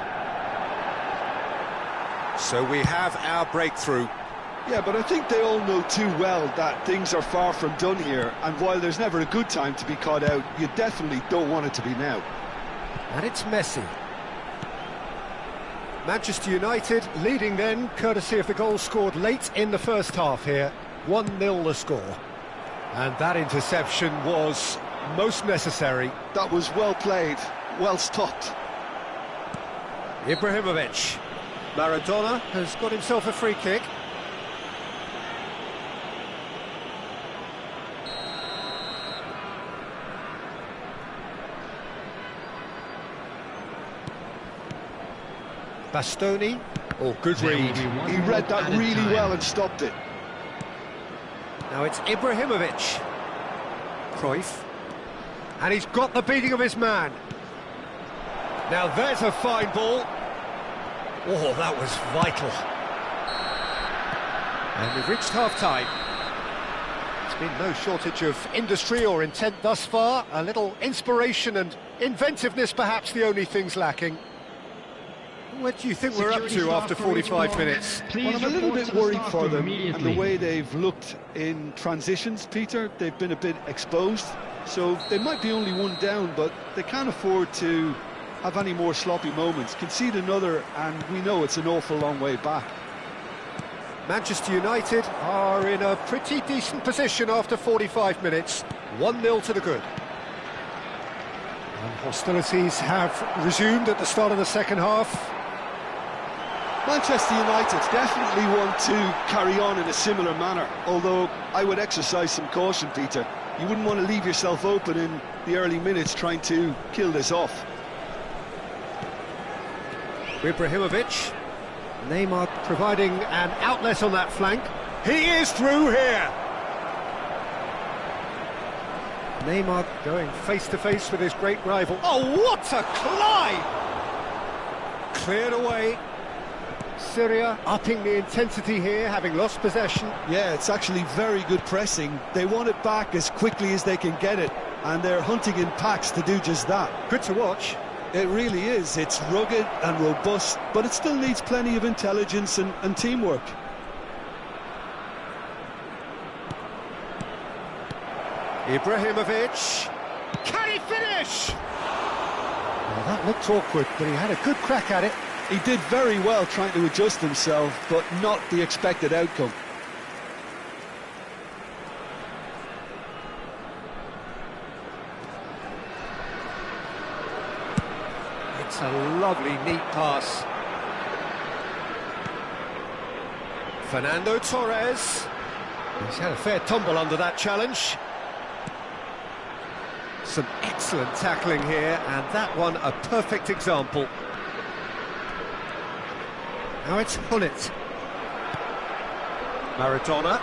So we have our breakthrough. Yeah, but I think they all know too well that things are far from done here, and while there's never a good time to be caught out, you definitely don't want it to be now. And it's Messi. Manchester United leading then, courtesy of the goal scored late in the first half here. 1-0 the score. And that interception was most necessary. That was well played, well stopped. Ibrahimovic. Maradona has got himself a free kick. Bastoni. Oh, good read. He read that really well and stopped it. Now it's Ibrahimovic. Cruyff. And he's got the beating of his man. Now there's a fine ball. Oh, that was vital. And we've reached half-time. It's Been no shortage of industry or intent thus far. A little inspiration and inventiveness, perhaps the only things lacking. What do you think we're up to after 45 minutes? Well, I'm a little bit worried for them and the way they've looked in transitions, Peter. They've been a bit exposed, so they might be only one down, but they can't afford to have any more sloppy moments. Concede another, and we know it's an awful long way back. Manchester United are in a pretty decent position after 45 minutes. 1-0 to the good. And hostilities have resumed at the start of the second half. Manchester United definitely want to carry on in a similar manner, although I would exercise some caution, Peter. You wouldn't want to leave yourself open in the early minutes trying to kill this off. Ibrahimovic. Neymar providing an outlet on that flank. He is through here. Neymar going face-to-face with his great rival. Oh, what a climb! Cleared away. Syria upping the intensity here, having lost possession. Yeah, it's actually very good pressing. They want it back as quickly as they can get it, and they're hunting in packs to do just that. Good to watch. It really is. It's rugged and robust, but it still needs plenty of intelligence and teamwork. Ibrahimovic. Can he finish? Well, that looked awkward, but he had a good crack at it. He did very well trying to adjust himself, but not the expected outcome. It's a lovely, neat pass. Fernando Torres. He's had a fair tumble under that challenge. Some excellent tackling here, and that one a perfect example. Now it's Hullet. Maradona.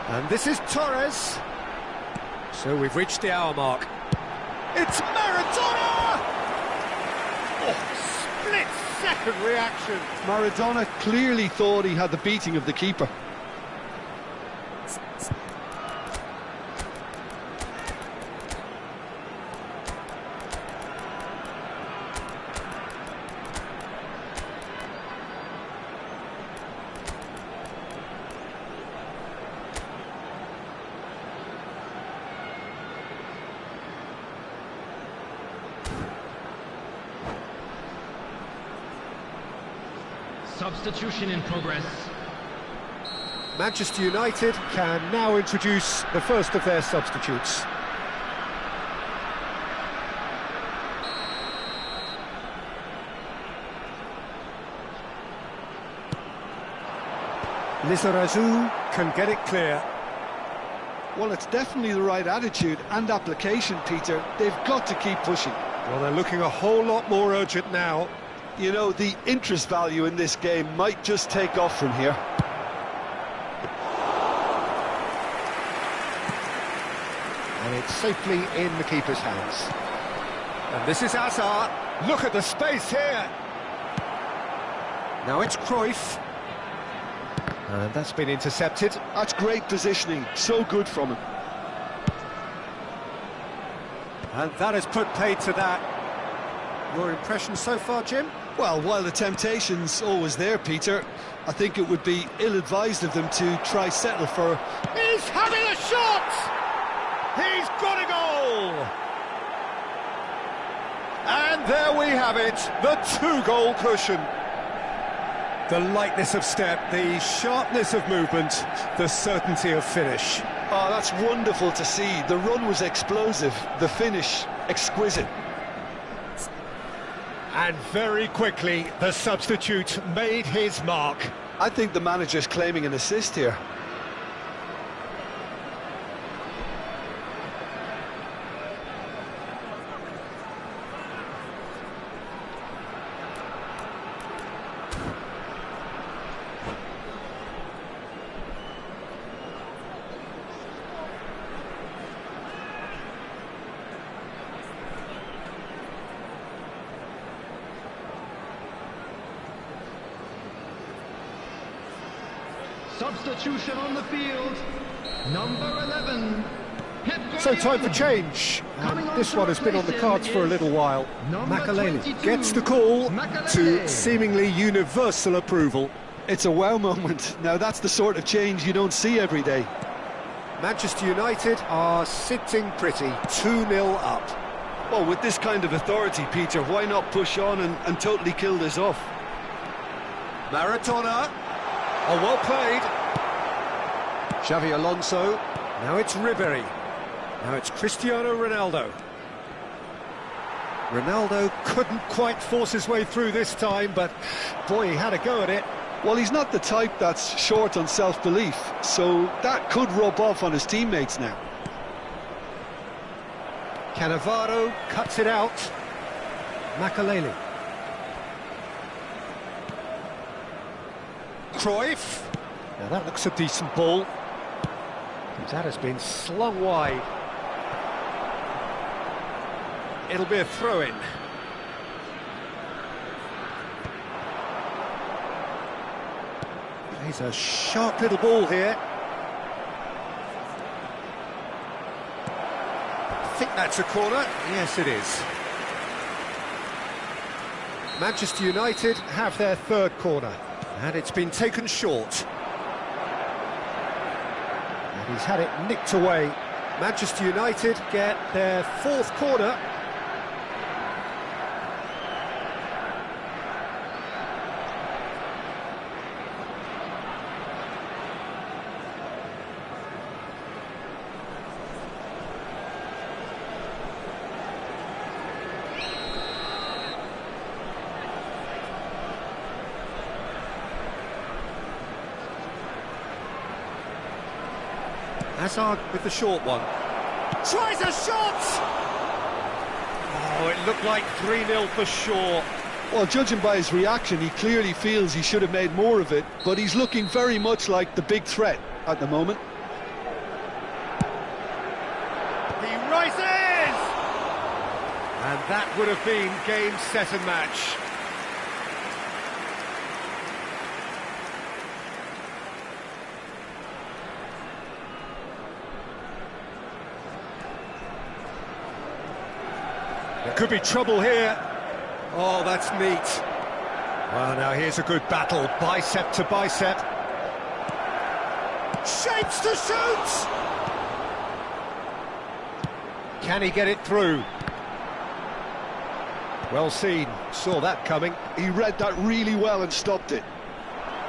And this is Torres. So we've reached the hour mark. It's Maradona! Oh, split-second reaction. Maradona clearly thought he had the beating of the keeper. Substitution in progress. Manchester United can now introduce the first of their substitutes. Lizarazu can get it clear. Well, it's definitely the right attitude and application, Peter. They've got to keep pushing. Well, they're looking a whole lot more urgent now. You know, the interest value in this game might just take off from here. And it's safely in the keeper's hands. And this is Hazard. Look at the space here. Now it's Cruyff. And that's been intercepted. That's great positioning. So good from him. And that has put paid to that. Your impression so far, Jim? Well, while the temptation's always there, Peter, I think it would be ill-advised of them to try settle for... He's having a shot! He's got a goal! And there we have it, the two-goal cushion. The lightness of step, the sharpness of movement, the certainty of finish. Oh, that's wonderful to see. The run was explosive, the finish exquisite. And very quickly, the substitute made his mark. I think the manager's claiming an assist here. Substitution on the field. Number 11. So time for change. And this one has been on the cards for a little while. Makaleli gets the call to seemingly universal approval. It's a wow moment. Now that's the sort of change you don't see every day. Manchester United are sitting pretty, 2-0 up. Well, with this kind of authority, Peter, why not push on and totally kill this off? Maradona. Oh, well played. Xavi Alonso. Now it's Ribery. Now it's Cristiano Ronaldo. Ronaldo couldn't quite force his way through this time, but boy, he had a go at it. Well, he's not the type that's short on self-belief, so that could rub off on his teammates now. Cannavaro cuts it out. Makaleli. Cruyff. Now that looks a decent ball. That has been slung wide. It'll be a throw-in. He's a sharp little ball here. I think that's a corner. Yes, it is. Manchester United have their third corner, and it's been taken short. And he's had it nicked away. Manchester United get their fourth corner. Hazard with the short one. Tries a shot! Oh, it looked like 3-0 for sure. Well, judging by his reaction, he clearly feels he should have made more of it, but he's looking very much like the big threat at the moment. He rises! And that would have been game, set and match. There could be trouble here. Oh, that's neat. Well, now here's a good battle, bicep to bicep. Shapes to shoot! Can he get it through? Well seen, saw that coming. He read that really well and stopped it.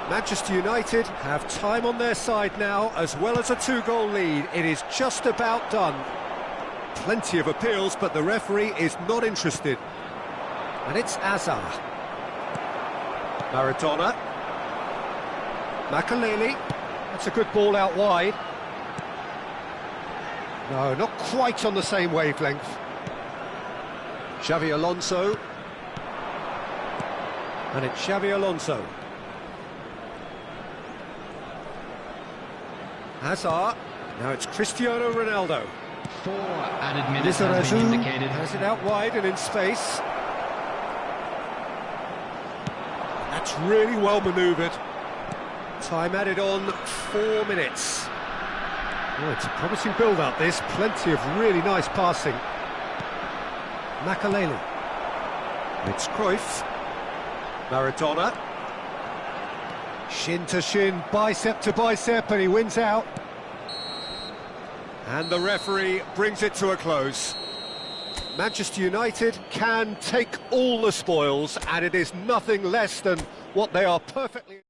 Manchester United have time on their side now, as well as a 2-goal lead. It is just about done. Plenty of appeals, but the referee is not interested. And it's Hazard. Maradona. Makaleli. That's a good ball out wide. No, not quite on the same wavelength. Xavi Alonso. And it's Xavi Alonso. Hazard. Now it's Cristiano Ronaldo. 4 added minutes has been indicated. Has it out wide and in space. That's really well manoeuvred. Time added on 4 minutes. Oh, it's a promising build-up, this. Plenty of really nice passing. Makaleli. It's Cruyff. Maradona. Shin to shin, bicep to bicep, and he wins out. And the referee brings it to a close. Manchester United can take all the spoils, and it is nothing less than what they are perfectly...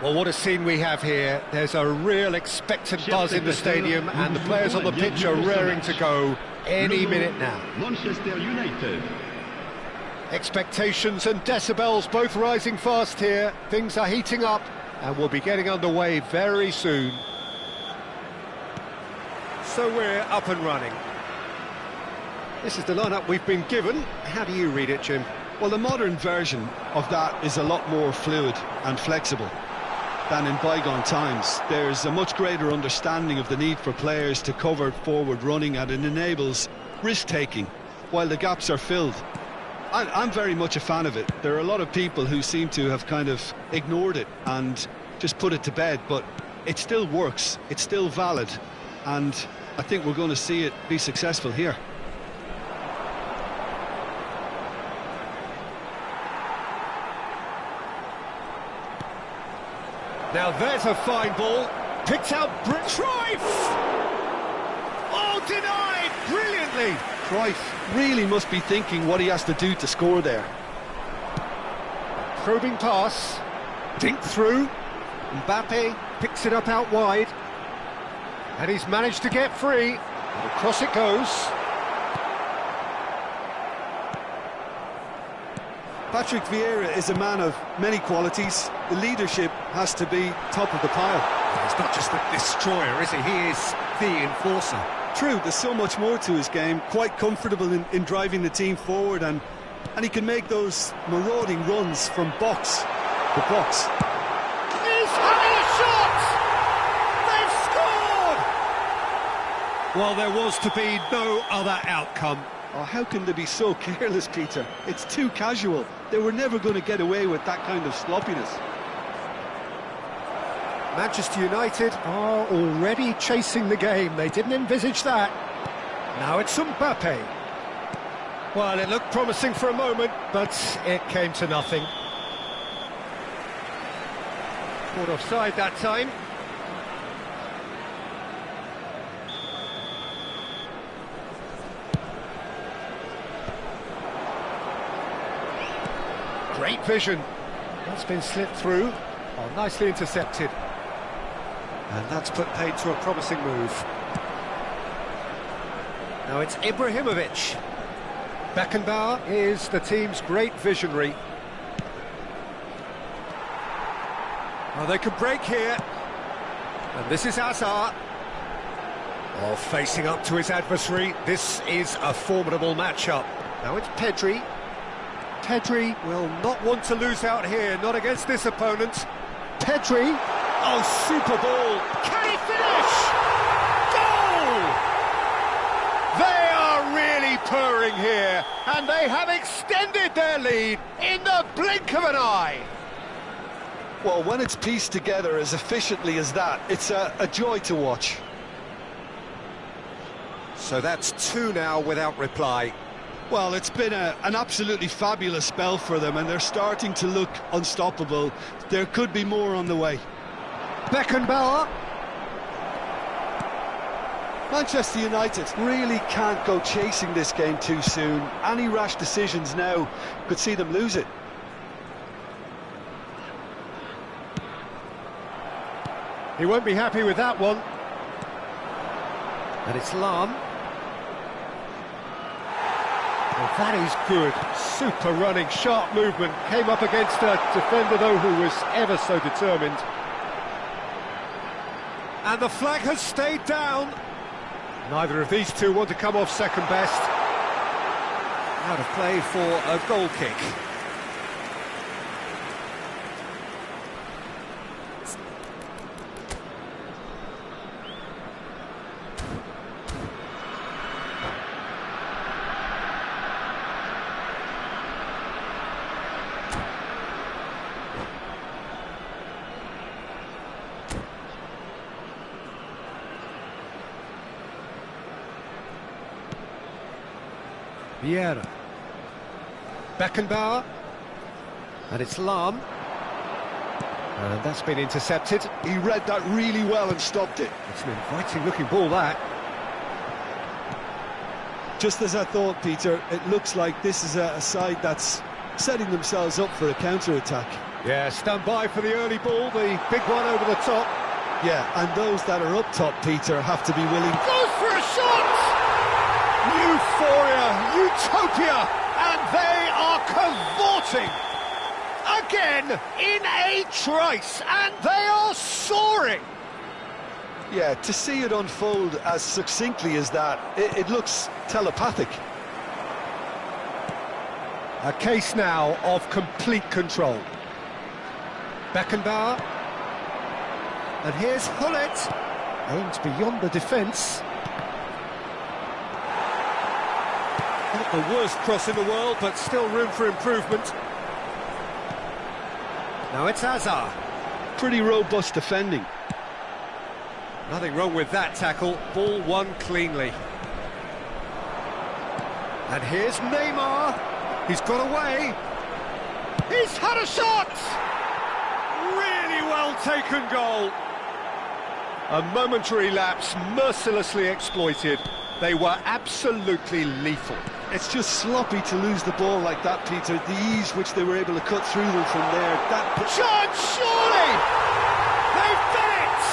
Well, what a scene we have here. There's a real expectant buzz in the stadium, and the players on the pitch are raring to go any minute now. Manchester United. Expectations and decibels both rising fast here. Things are heating up, and we'll be getting underway very soon. So we're up and running. This is the lineup we've been given. How do you read it, Jim? Well, the modern version of that is a lot more fluid and flexible than in bygone times. There's a much greater understanding of the need for players to cover forward running, and it enables risk-taking while the gaps are filled. I'm very much a fan of it. There are a lot of people who seem to have kind of ignored it and just put it to bed, but it still works, it's still valid, and I think we're going to see it be successful here. Now there's a fine ball, picked out Cruyff! Oh, denied brilliantly! Cruyff really must be thinking what he has to do to score there. Probing pass, dinked through, Mbappe picks it up out wide, and he's managed to get free, and across it goes. Patrick Vieira is a man of many qualities. The leadership has to be top of the pile. He's not just the destroyer, is he? He is the enforcer. True, there's so much more to his game. Quite comfortable in driving the team forward, and he can make those marauding runs from box to box. He's having a shot! They've scored! Well, there was to be no other outcome. Oh, how can they be so careless, Peter? It's too casual. They were never going to get away with that kind of sloppiness. Manchester United are already chasing the game. They didn't envisage that. Now it's Mbappe. Well, it looked promising for a moment, but it came to nothing. Caught offside that time. Great vision. That's been slipped through. Oh, nicely intercepted. And that's put paid to a promising move. Now it's Ibrahimovic. Beckenbauer is the team's great visionary. Well, they could break here. And this is Hazard. Oh, facing up to his adversary. This is a formidable matchup. Now it's Pedri. Pedri will not want to lose out here, not against this opponent. Pedri. Oh, super ball. Can he finish? Goal! They are really purring here, and they have extended their lead in the blink of an eye. Well, when it's pieced together as efficiently as that, it's a joy to watch. So that's two now without reply. Well, it's been an absolutely fabulous spell for them, and they're starting to look unstoppable. There could be more on the way. Beckenbauer. Manchester United really can't go chasing this game too soon. Any rash decisions now could see them lose it. He won't be happy with that one. And it's Lahm. Well, that is good. Super running, sharp movement. Came up against a defender, though, who was ever so determined. And the flag has stayed down. Neither of these two want to come off second best. Out of play for a goal kick. Vieira. Beckenbauer. And it's Lahm. And that's been intercepted. He read that really well and stopped it. It's an inviting looking ball, that. Just as I thought, Peter, it looks like this is a side that's setting themselves up for a counter-attack. Yeah, stand by for the early ball, the big one over the top. Yeah, and those that are up top, Peter, have to be willing... Goes for a shot! Euphoria, utopia, and they are cavorting again in a trice, and they are soaring. Yeah, to see it unfold as succinctly as that, it looks telepathic. A case now of complete control. Beckenbauer. And here's Hullet. Aims beyond the defence. Not the worst cross in the world, but still room for improvement. Now it's Hazard. Pretty robust defending. Nothing wrong with that tackle. Ball won cleanly. And here's Neymar. He's got away. He's had a shot! Really well taken goal. A momentary lapse, mercilessly exploited. They were absolutely lethal. It's just sloppy to lose the ball like that, Peter. The ease which they were able to cut through them from there. That chance, surely! They've done it!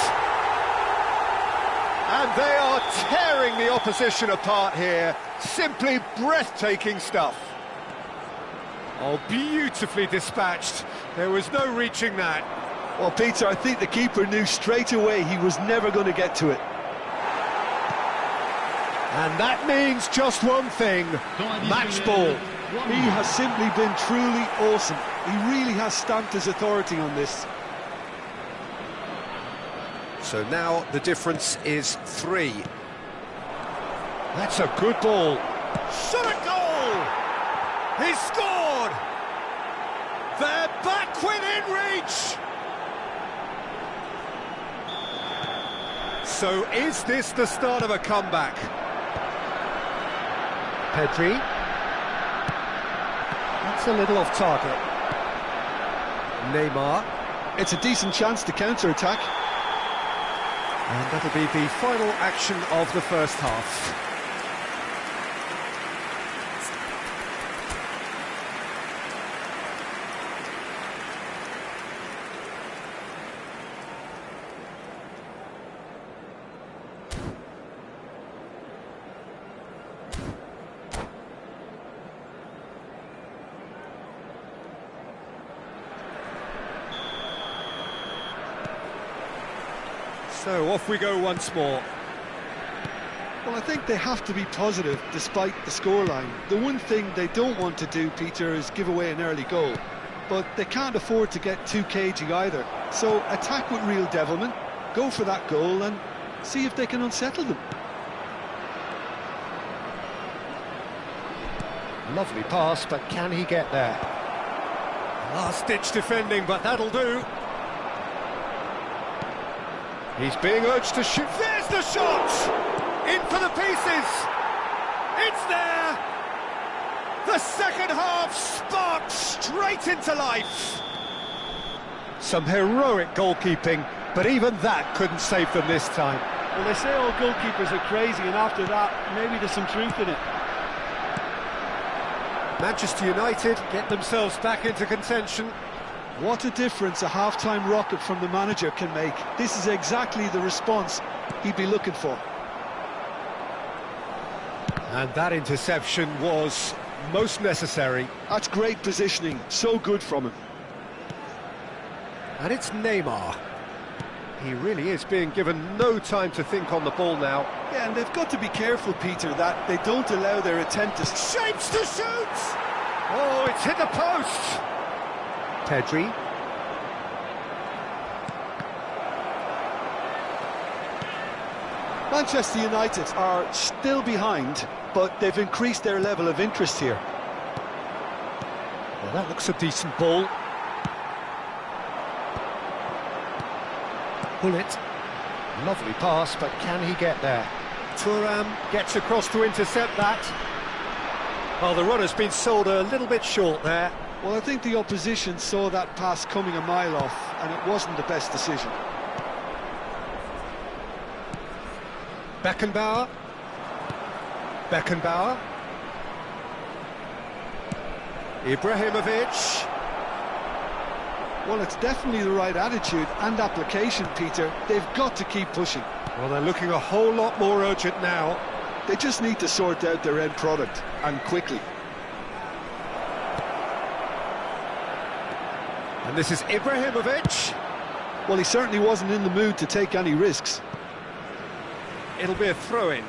And they are tearing the opposition apart here. Simply breathtaking stuff. Oh, beautifully dispatched. There was no reaching that. Well, Peter, I think the keeper knew straight away he was never going to get to it. And that means just one thing, match ball. He has simply been truly awesome. He really has stamped his authority on this. So now the difference is 3. That's a good ball. Shot a goal! He's scored! They're back within reach! So is this the start of a comeback? Pedri. That's a little off target. Neymar. It's a decent chance to counter-attack. And that'll be the final action of the first half. So off we go once more. Well, I think they have to be positive despite the scoreline. The one thing they don't want to do, Peter, is give away an early goal. But they can't afford to get too cagey either. So attack with real devilment, go for that goal and see if they can unsettle them. Lovely pass, but can he get there? Last-ditch defending, but that'll do. He's being urged to shoot. There's the shot! In for the pieces! It's there! The second half sparked straight into life! Some heroic goalkeeping, but even that couldn't save them this time. Well, they say all goalkeepers are crazy, and after that, maybe there's some truth in it. Manchester United get themselves back into contention. What a difference a half-time rocket from the manager can make. This is exactly the response he'd be looking for. And that interception was most necessary. That's great positioning, so good from him. And it's Neymar. He really is being given no time to think on the ball now. Yeah, and they've got to be careful, Peter, that they don't allow their attempt to... Shapes to shoot! Oh, it's hit the post! Pedri. Manchester United are still behind, but they've increased their level of interest here. Well, that looks a decent ball. Hullet. Lovely pass, but can he get there? Thuram gets across to intercept that. Oh, the runner's been sold a little bit short there. Well, I think the opposition saw that pass coming a mile off, and it wasn't the best decision. Ibrahimovic. Well, it's definitely the right attitude and application, Peter. They've got to keep pushing. Well, they're looking a whole lot more urgent now. They just need to sort out their end product, and quickly. And this is Ibrahimovic. Well, he certainly wasn't in the mood to take any risks. It'll be a throw-in.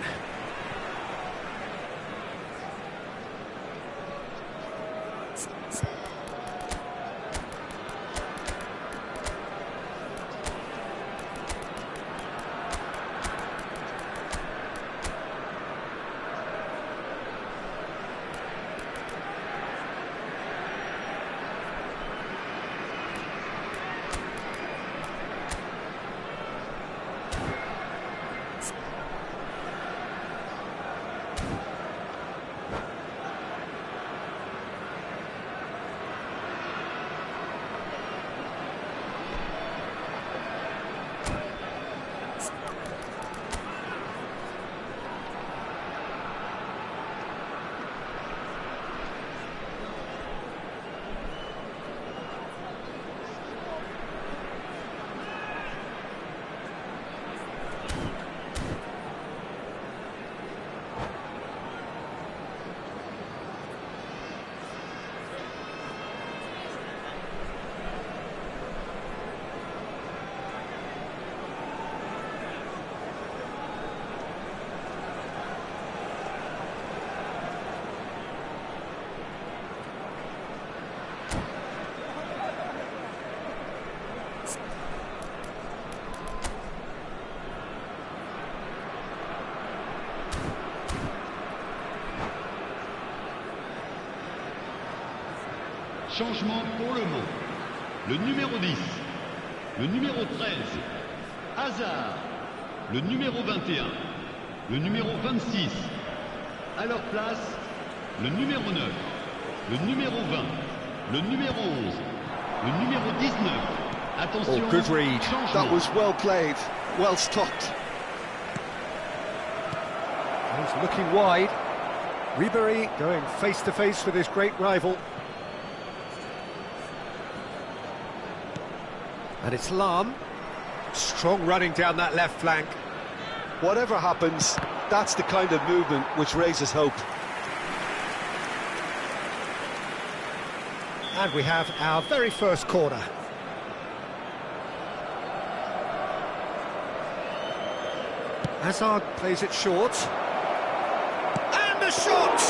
Changement pour le Mans. Le numéro 10, le numéro 13, Hazard, le numéro 21, le numéro 26. À leur place, le numéro 9, le numéro 20, le numéro 11, le numéro 19. Attention, Oh, good read. changement. That was well played, well stopped. He's looking wide. Ribéry going face-to-face with his great rival. And it's Lahm. Strong running down that left flank. Whatever happens, that's the kind of movement which raises hope. And we have our very first corner. Hazard plays it short. And the shot!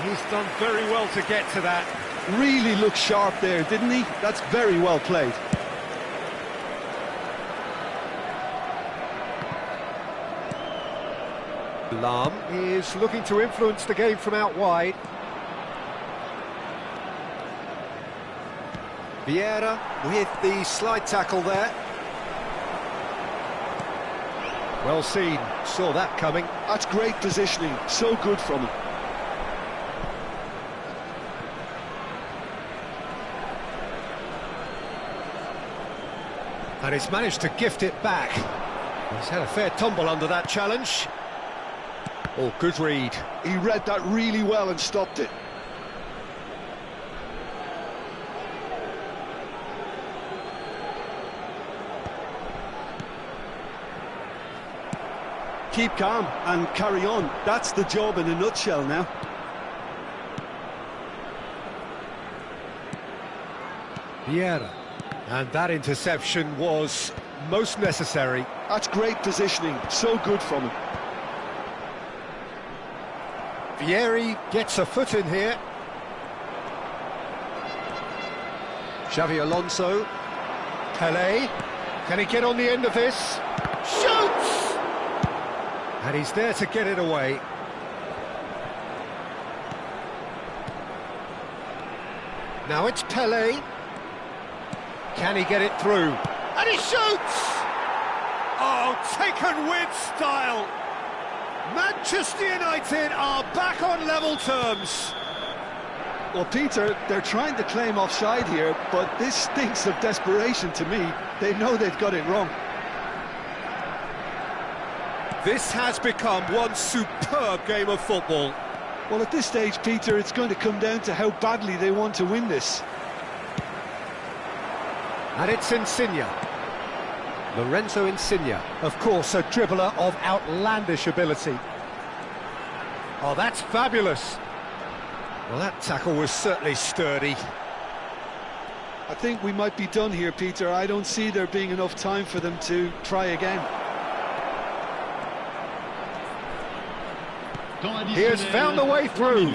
He's done very well to get to that. Really looked sharp there, didn't he? That's very well played. Lahm is looking to influence the game from out wide. Vieira with the slide tackle there. Well seen, saw that coming. That's great positioning, so good from him. And he's managed to gift it back. He's had a fair tumble under that challenge. Oh, good read. He read that really well and stopped it. Keep calm and carry on. That's the job in a nutshell now. Vieira. And that interception was most necessary. That's great positioning, so good from him. Vieri gets a foot in here. Xavi Alonso. Pelé. Can he get on the end of this? Shoots! And he's there to get it away. Now it's Pelé. Can he get it through? And he shoots! Oh, taken with style! Manchester United are back on level terms. Well, Peter, they're trying to claim offside here, but this stinks of desperation to me. They know they've got it wrong. This has become one superb game of football. Well, at this stage, Peter, it's going to come down to how badly they want to win this. And it's Insigne. Lorenzo Insigne, of course, a dribbler of outlandish ability. Oh, that's fabulous. Well, that tackle was certainly sturdy. I think we might be done here, Peter. I don't see there being enough time for them to try again. He has found a way through.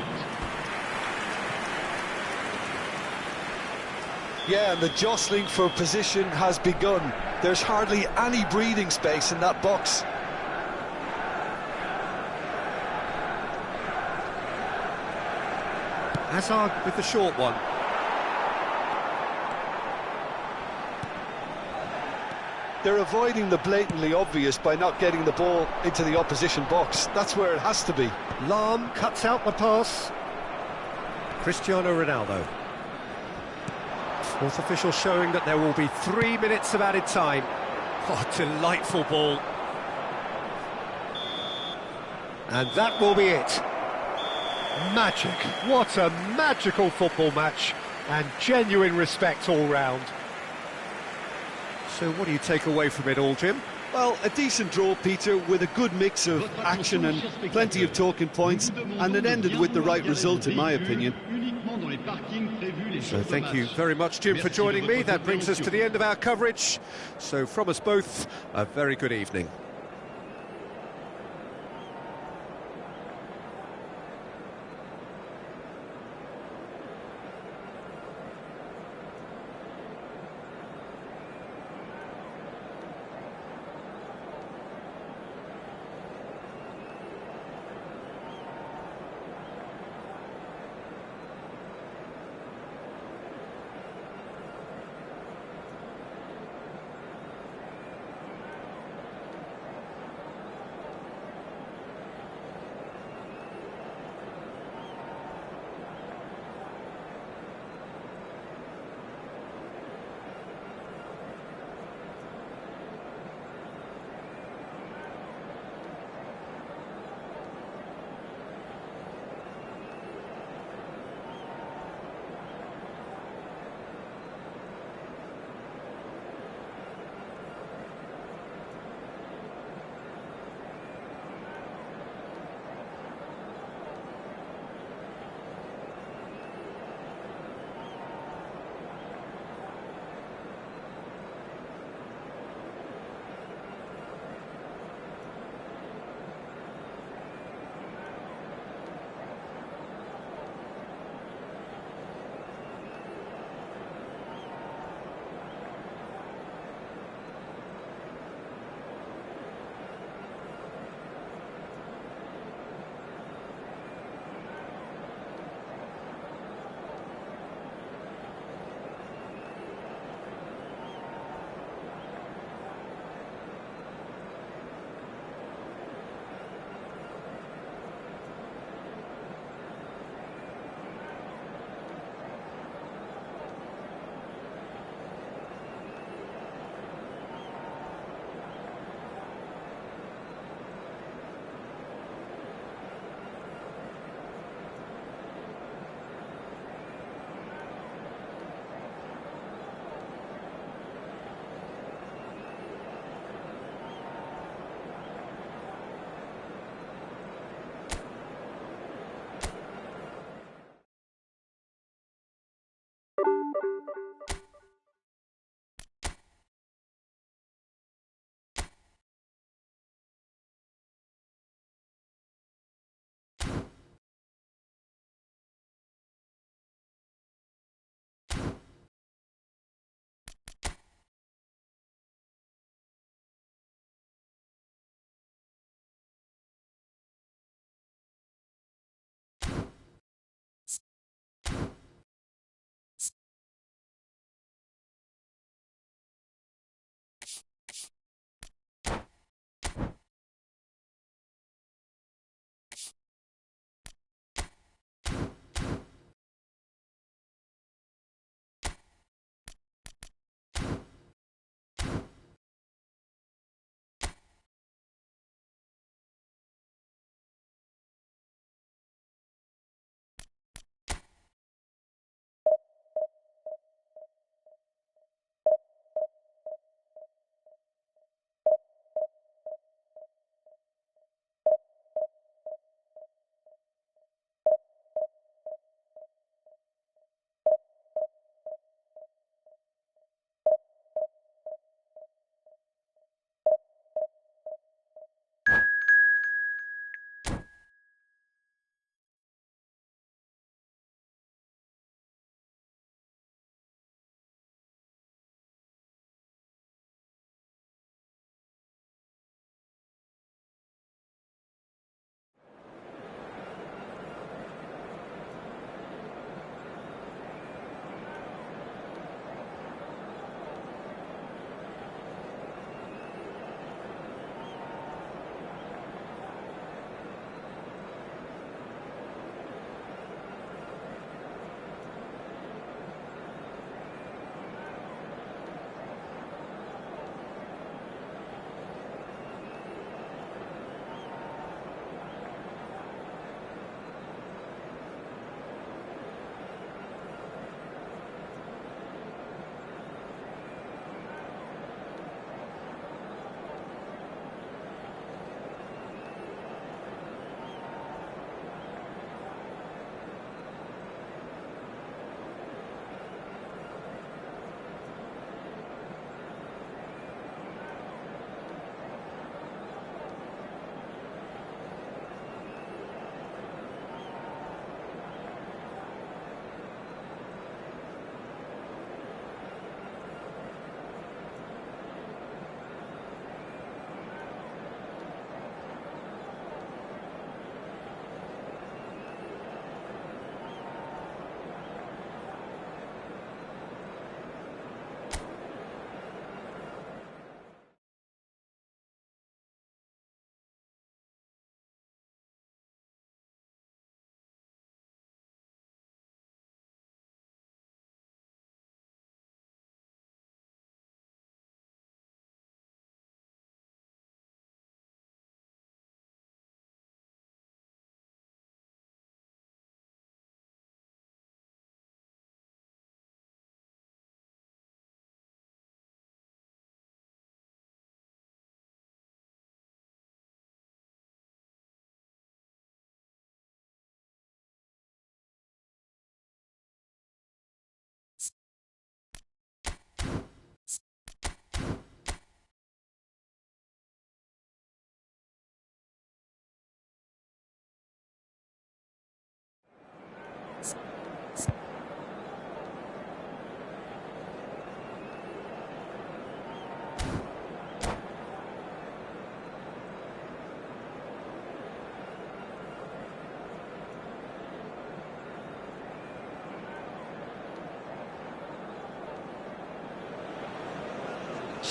Yeah, and the jostling for position has begun. There's hardly any breathing space in that box. Hazard with the short one. They're avoiding the blatantly obvious by not getting the ball into the opposition box. That's where it has to be. Lahm cuts out the pass. Cristiano Ronaldo. Fourth official showing that there will be 3 minutes of added time. Oh, delightful ball. And that will be it. Magic. What a magical football match. And genuine respect all round. So what do you take away from it all, Jim? Well, a decent draw, Peter, with a good mix of action and plenty of talking points, and it ended with the right result, in my opinion. So thank you very much, Jim, for joining me. That brings us to the end of our coverage. So from us both, a very good evening.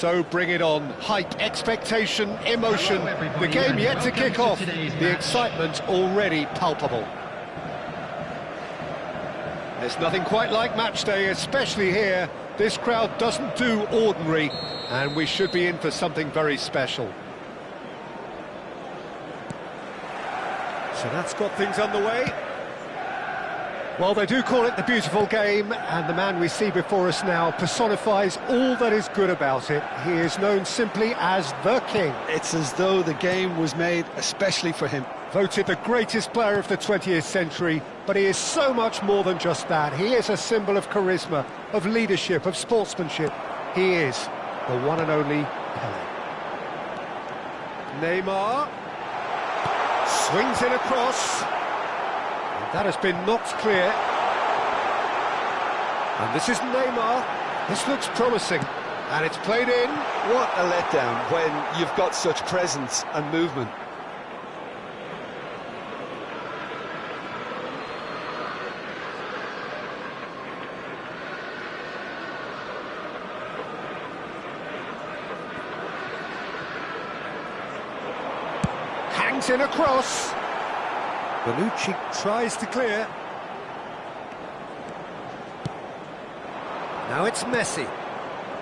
So bring it on. Hype, expectation, emotion. The game yet to kick off. The excitement already palpable. There's nothing quite like match day, especially here. This crowd doesn't do ordinary, and we should be in for something very special. So that's got things underway. Well, they do call it the beautiful game, and the man we see before us now personifies all that is good about it. He is known simply as the King. It's as though the game was made especially for him. Voted the greatest player of the 20th century, but he is so much more than just that. He is a symbol of charisma, of leadership, of sportsmanship. He is the one and only Pelé. Neymar swings in across. That has been knocked clear. And this is Neymar. This looks promising. And it's played in. What a letdown when you've got such presence and movement. Hangs in across. Bonucci tries to clear. Now it's Messi.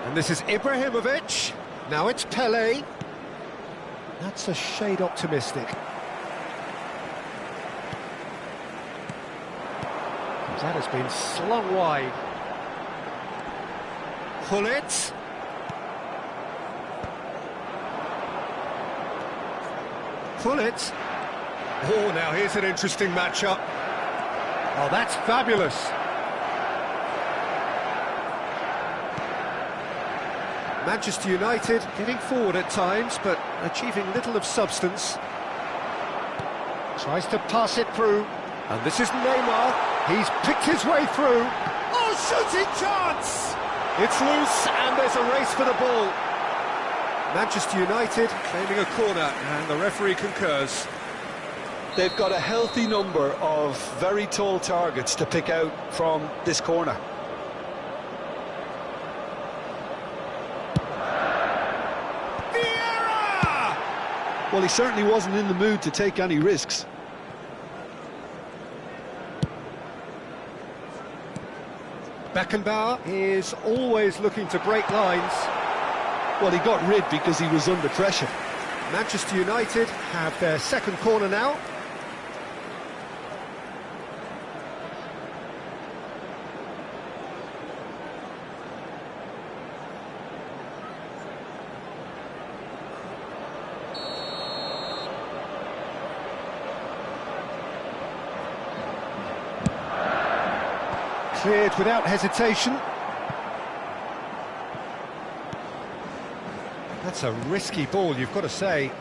And this is Ibrahimovic. Now it's Pelé. That's a shade optimistic. That has been slung wide. Gullit. Gullit. Oh, now here's an interesting matchup. Oh, that's fabulous. Manchester United getting forward at times, but achieving little of substance. Tries to pass it through. And this is Neymar. He's picked his way through. Oh, shooting chance! It's loose, and there's a race for the ball. Manchester United claiming a corner, and the referee concurs. They've got a healthy number of very tall targets to pick out from this corner. Vieira! Well, he certainly wasn't in the mood to take any risks. Beckenbauer is always looking to break lines. Well, he got rid because he was under pressure. Manchester United have their second corner now. Cleared without hesitation. That's a risky ball, you've got to say.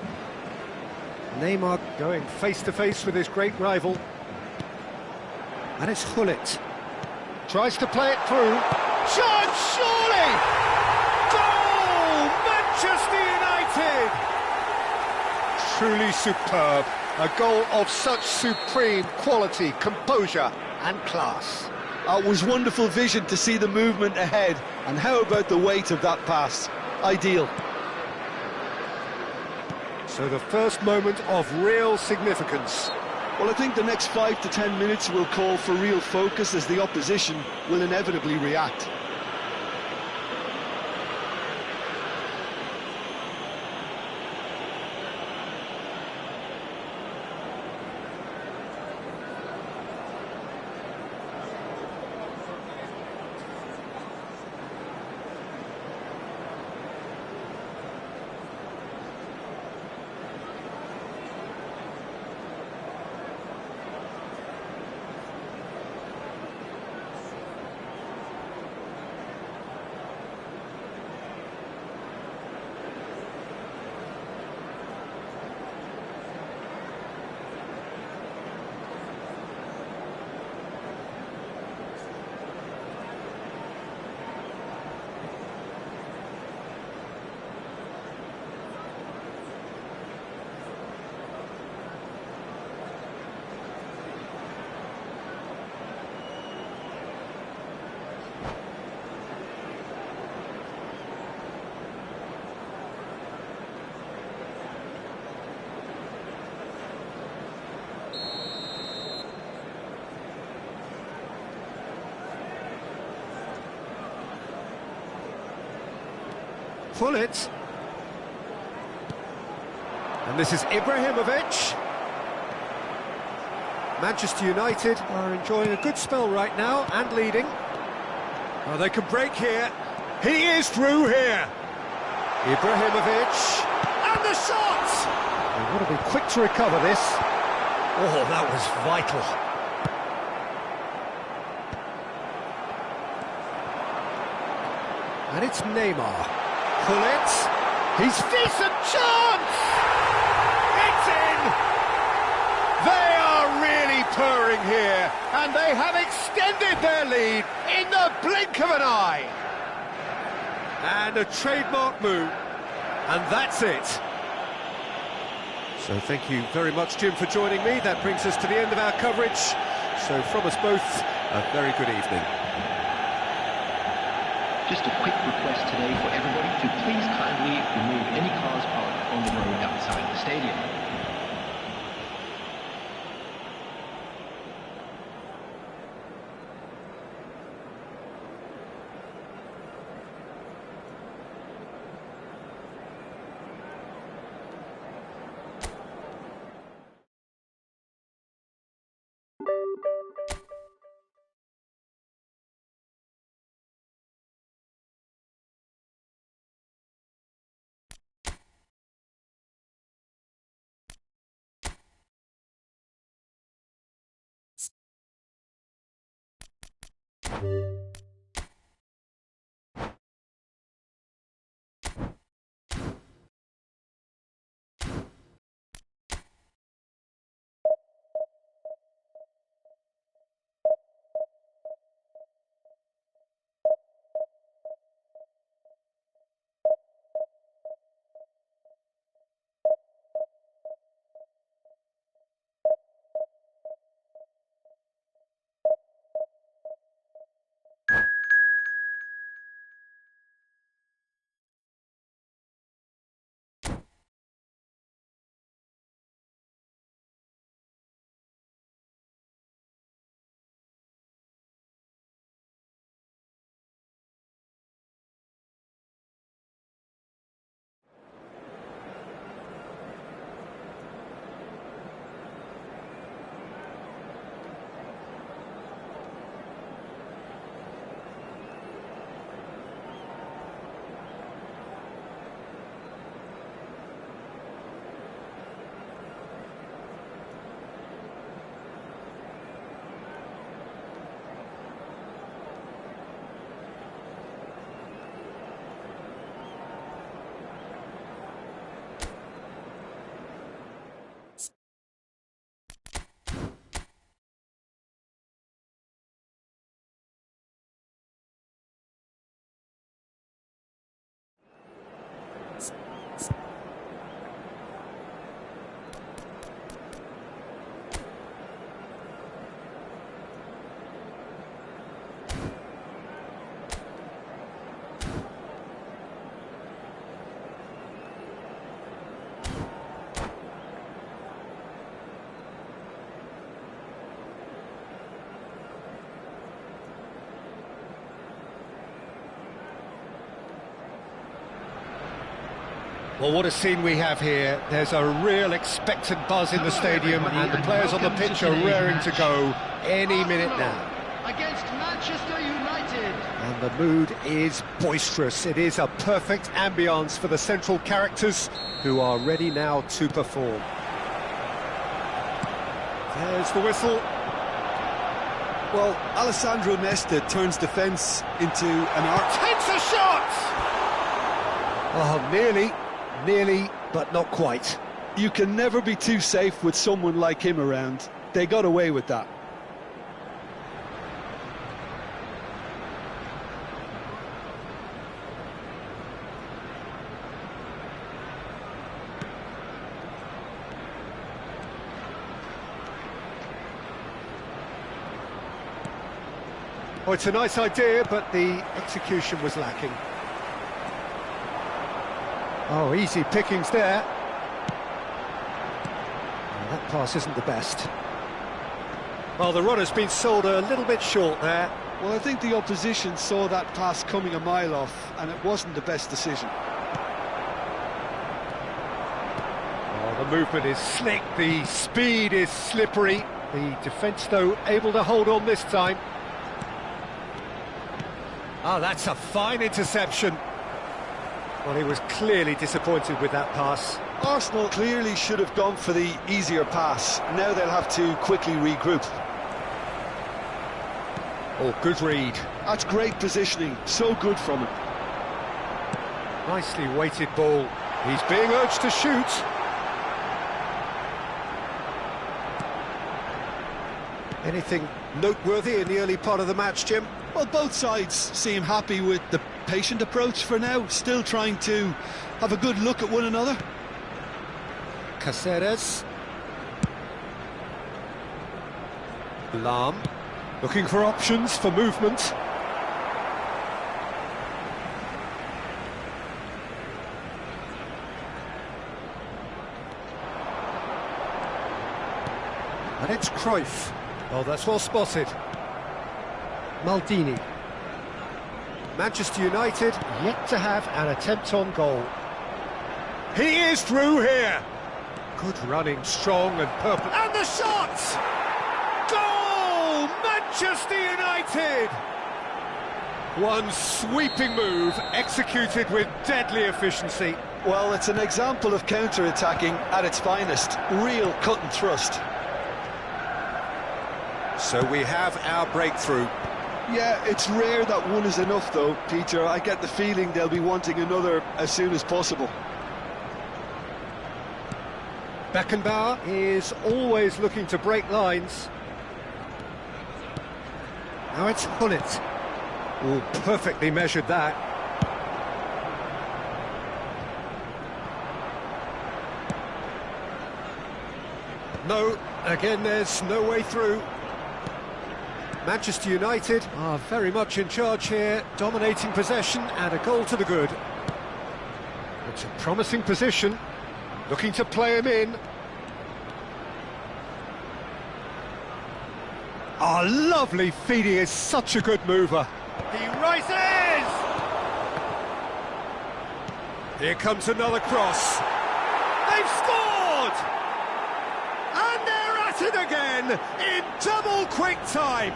Neymar going face-to-face with his great rival. And it's Gullit. Tries to play it through. Shot, surely! Goal! Manchester United! Truly superb. A goal of such supreme quality, composure and class. It was wonderful vision to see the movement ahead. And how about the weight of that pass? Ideal. So the first moment of real significance. Well, I think the next 5 to 10 minutes will call for real focus as the opposition will inevitably react. pull it. And this is Ibrahimovic. Manchester United are enjoying a good spell right now and leading. Oh, they can break here. He is through here. Ibrahimovic. And the shot! They want to be quick to recover this. Oh, that was vital. And it's Neymar. Pull it. He's decent chance! It's in! They are really purring here, and they have extended their lead in the blink of an eye. And a trademark move, and that's it. So thank you very much, Jim, for joining me. That brings us to the end of our coverage. So from us both, a very good evening. Just a quick request today for everybody to please kindly remove any cars parked on the road outside the stadium. Well, what a scene we have here. There's a real expectant buzz in the stadium, and the players on the pitch are raring to go any minute now. Against Manchester United. And the mood is boisterous. It is a perfect ambience for the central characters who are ready now to perform. There's the whistle. Well, Alessandro Nesta turns defence into an art. Takes a shot! Oh, nearly, but not quite. You can never be too safe with someone like him around. They got away with that. Oh, it's a nice idea, but the execution was lacking. Oh, easy pickings there. Oh, that pass isn't the best. Well, the runner's been sold a little bit short there. Well, I think the opposition saw that pass coming a mile off, and it wasn't the best decision. The movement is slick, the speed is slippery. The defence, though, able to hold on this time. Ah, that's a fine interception. Well, he was clearly disappointed with that pass. Arsenal clearly should have gone for the easier pass. Now they'll have to quickly regroup. Oh, good read. That's great positioning, so good from him. Nicely weighted ball. He's being urged to shoot. Anything noteworthy in the early part of the match, Jim? Well, both sides seem happy with the patient approach for now, still trying to have a good look at one another. Caceres. Lam. Looking for options for movement. And it's Cruyff. Oh, that's well spotted. Maldini. Manchester United yet to have an attempt on goal. He is through here. Good running, strong and purple. And the shot! Goal! Manchester United! One sweeping move executed with deadly efficiency. Well, it's an example of counter-attacking at its finest. Real cut and thrust. So we have our breakthrough. Yeah, it's rare that one is enough, though, Peter. I get the feeling they'll be wanting another as soon as possible. Beckenbauer is always looking to break lines. Now it's Hullet. Oh, perfectly measured that. No, again there's no way through. Manchester United are very much in charge here, dominating possession and a goal to the good. It's a promising position, looking to play him in. Oh, lovely feed, he is such a good mover. He rises! Here comes another cross. They've scored! And they're at it again in double quick time.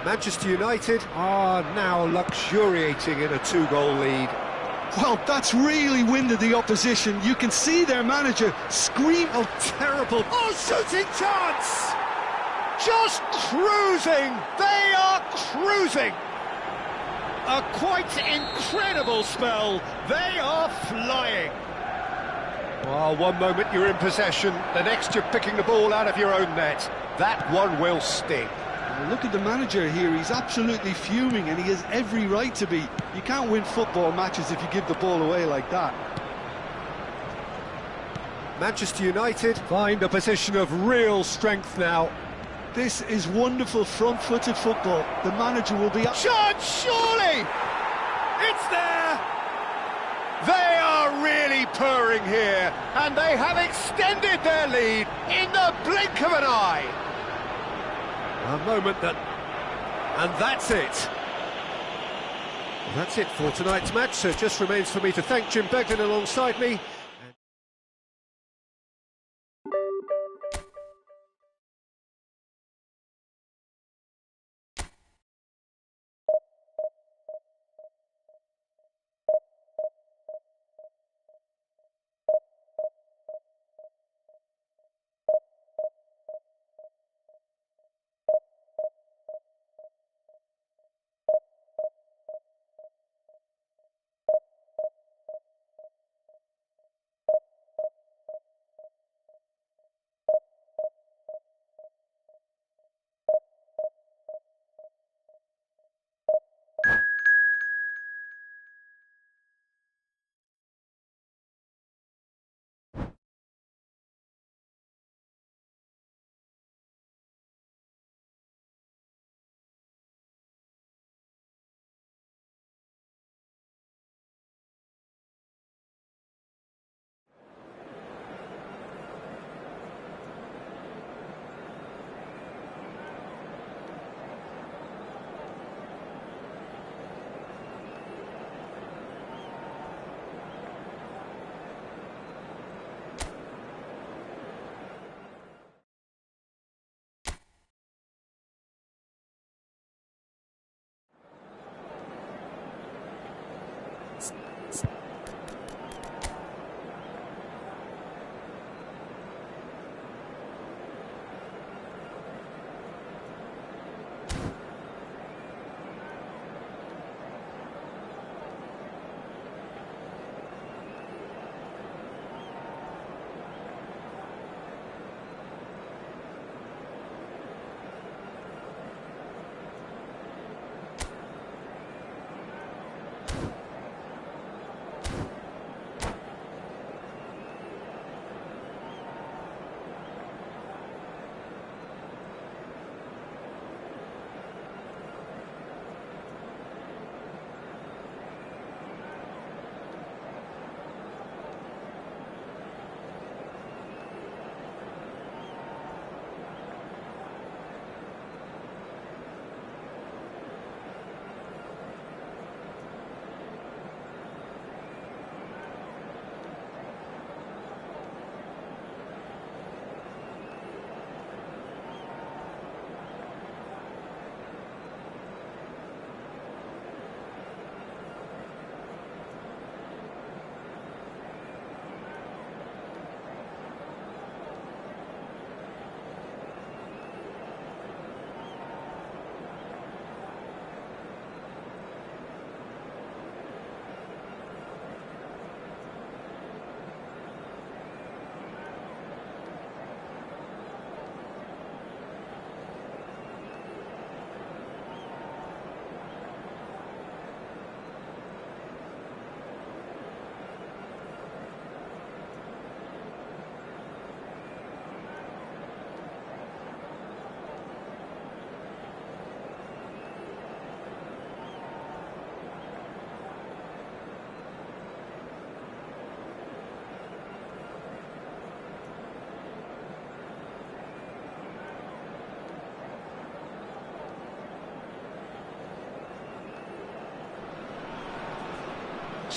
Manchester United are now luxuriating in a two-goal lead. Well, that's really winded the opposition. You can see their manager scream. Oh, terrible. Oh, shooting chance! Just cruising! They are cruising! A quite incredible spell. They are flying. Well, one moment you're in possession, the next you're picking the ball out of your own net. That one will sting. Look at the manager here, he's absolutely fuming and he has every right to be. You can't win football matches if you give the ball away like that. Manchester United find a position of real strength now. This is wonderful front-footed football. The manager will be... Shot, surely! It's there! They are really purring here, and they have extended their lead in the blink of an eye. A moment that... and that's it. That's it for tonight's match, so it just remains for me to thank Jim Beglin alongside me.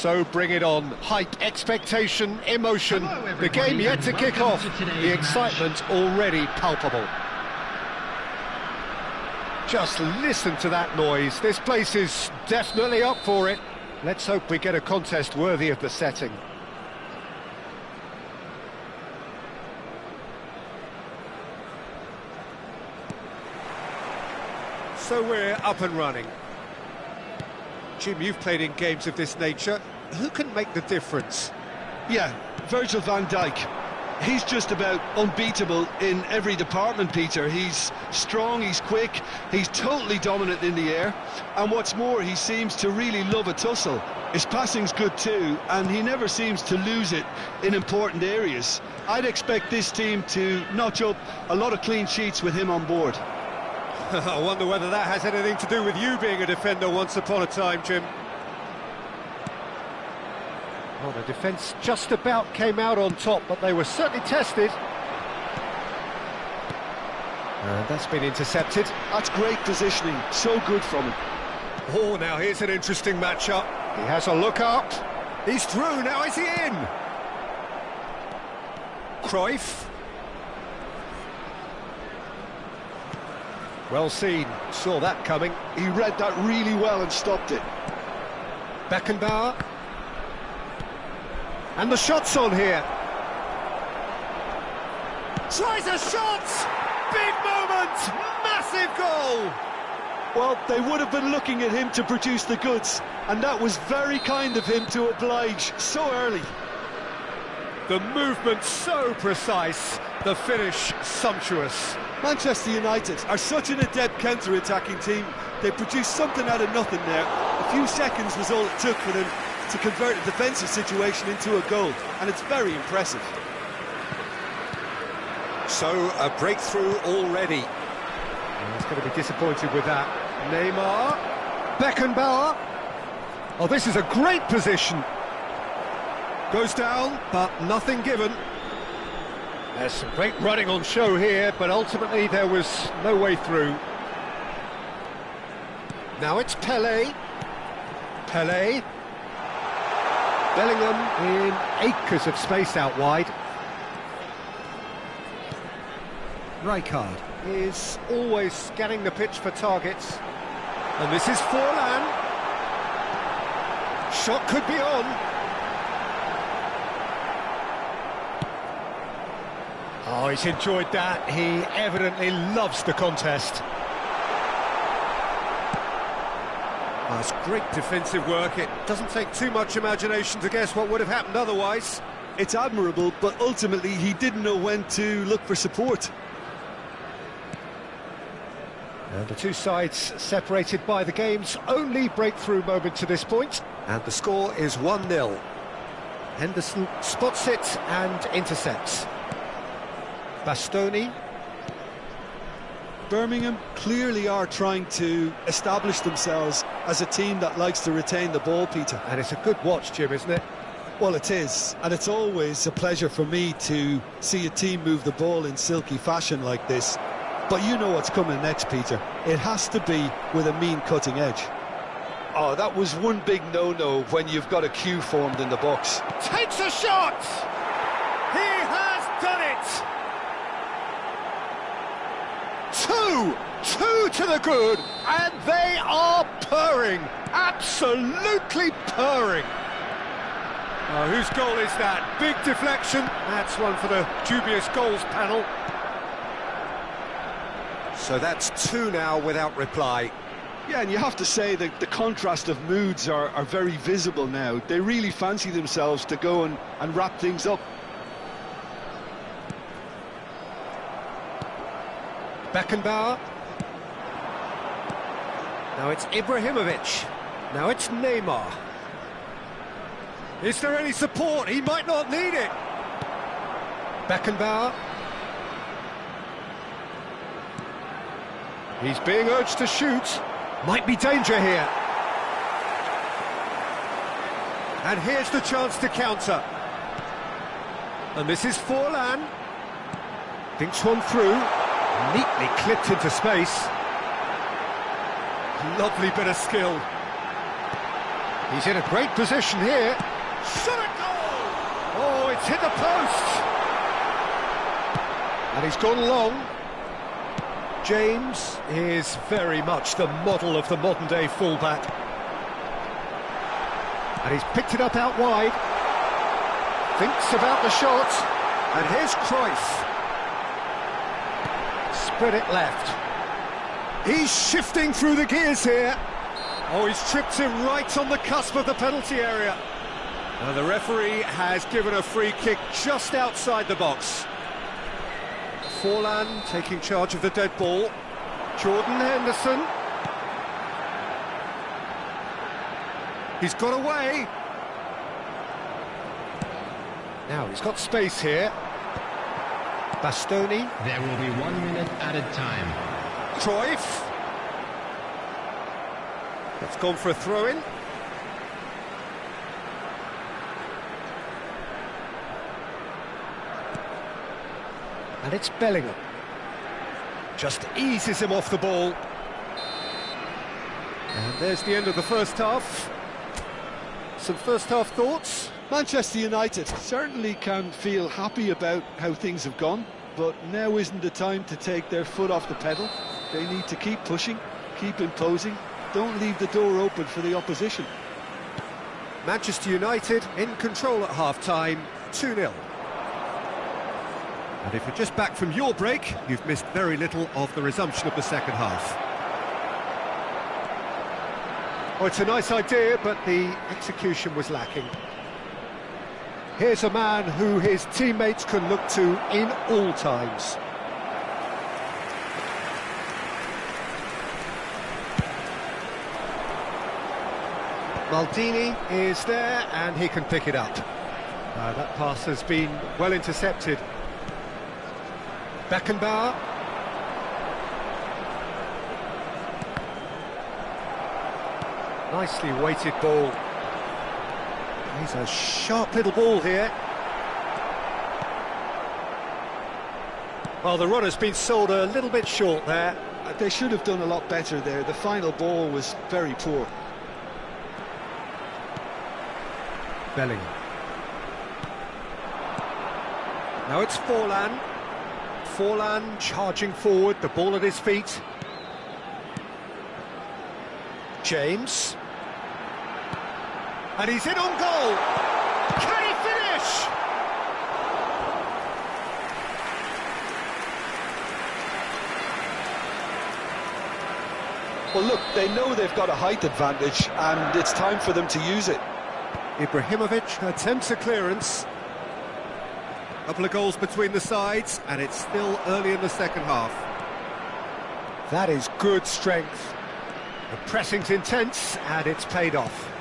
So bring it on. Hype, expectation, emotion. Hello, The game everybody, yet to and kick welcome off. to today's The match. excitement already palpable. Just listen to that noise. This place is definitely up for it. Let's hope we get a contest worthy of the setting. So we're up and running. Jim, you've played in games of this nature. Who can make the difference? Yeah, Virgil van Dijk. He's just about unbeatable in every department, Peter. He's strong, he's quick, he's totally dominant in the air. And what's more, he seems to really love a tussle. His passing's good too, and he never seems to lose it in important areas. I'd expect this team to notch up a lot of clean sheets with him on board. I wonder whether that has anything to do with you being a defender once upon a time, Jim. Well, the defence just about came out on top, but they were certainly tested. And that's been intercepted. That's great positioning, so good from him. Oh, now here's an interesting matchup. He has a look up. He's through, now is he in? Cruyff. Well seen, saw that coming. He read that really well and stopped it. Beckenbauer. And the shot's on here. Tries a shot! Big moment! Massive goal! Well, they would have been looking at him to produce the goods, and that was very kind of him to oblige so early. The movement so precise, the finish sumptuous. Manchester United are such an adept counter-attacking team. They produced something out of nothing there. A few seconds was all it took for them to convert a defensive situation into a goal, and it's very impressive. So, a breakthrough already. He's going to be disappointed with that. Neymar. Beckenbauer. Oh, this is a great position. Goes down, but nothing given. There's some great running on show here, but ultimately there was no way through. Now it's Pelé. Pelé. Bellingham in acres of space out wide. Rijkaard is always scanning the pitch for targets. And this is Forlan. Shot could be on. Oh, he's enjoyed that. He evidently loves the contest. That's great defensive work. It doesn't take too much imagination to guess what would have happened otherwise. It's admirable, but ultimately he didn't know when to look for support. And the two sides separated by the game's only breakthrough moment to this point. And the score is 1-0. Henderson spots it and intercepts. Bastoni. Birmingham clearly are trying to establish themselves as a team that likes to retain the ball, Peter. And it's a good watch, Jim, isn't it? Well, it is, and it's always a pleasure for me to see a team move the ball in silky fashion like this. But you know what's coming next, Peter. It has to be with a mean cutting edge. Oh, that was one big no-no when you've got a queue formed in the box. Takes a shot! He has done it! Two to the good, and they are purring, absolutely purring. Oh, whose goal is that? Big deflection. That's one for the dubious goals panel. So that's two now without reply. Yeah, and you have to say that the contrast of moods are very visible now. They really fancy themselves to go and wrap things up. Beckenbauer. Now it's Ibrahimovic. Now it's Neymar. Is there any support? He might not need it. Beckenbauer. He's being urged to shoot. Might be danger here. And here's the chance to counter. And this is Forlan. Thinks one through. Neatly clipped into space. Lovely bit of skill. He's in a great position here. Shot at goal! Oh, it's hit the post! And he's gone long. James is very much the model of the modern-day fullback. And he's picked it up out wide. Thinks about the shot. And here's Cruyff. Spread it left. He's shifting through the gears here. Oh, he's tripped him right on the cusp of the penalty area. Now the referee has given a free kick just outside the box. Forlan taking charge of the dead ball. Jordan Henderson. He's got away. Now he's got space here. Bastoni. There will be 1 minute added time. Cruyff. That's gone for a throw-in. And it's Bellingham. Just eases him off the ball. And there's the end of the first half. Some first half thoughts? Manchester United certainly can feel happy about how things have gone, but now isn't the time to take their foot off the pedal. They need to keep pushing, keep imposing, don't leave the door open for the opposition. Manchester United in control at half-time, 2-0. And if you're just back from your break, you've missed very little of the resumption of the second half. Oh, it's a nice idea, but the execution was lacking. Here's a man who his teammates can look to in all times. Maldini is there, and he can pick it up. That pass has been well intercepted. Beckenbauer. Nicely weighted ball. He's a sharp little ball here. Well, the runner's been sold a little bit short there. They should have done a lot better there. The final ball was very poor. Bellingham. Now it's Forlan. Forlan charging forward, the ball at his feet. James. And he's in on goal. Can he finish? Well, look, they know they've got a height advantage, and it's time for them to use it. Ibrahimovic attempts a clearance. Couple of goals between the sides, and it's still early in the second half. That is good strength. The pressing's intense, and it's paid off.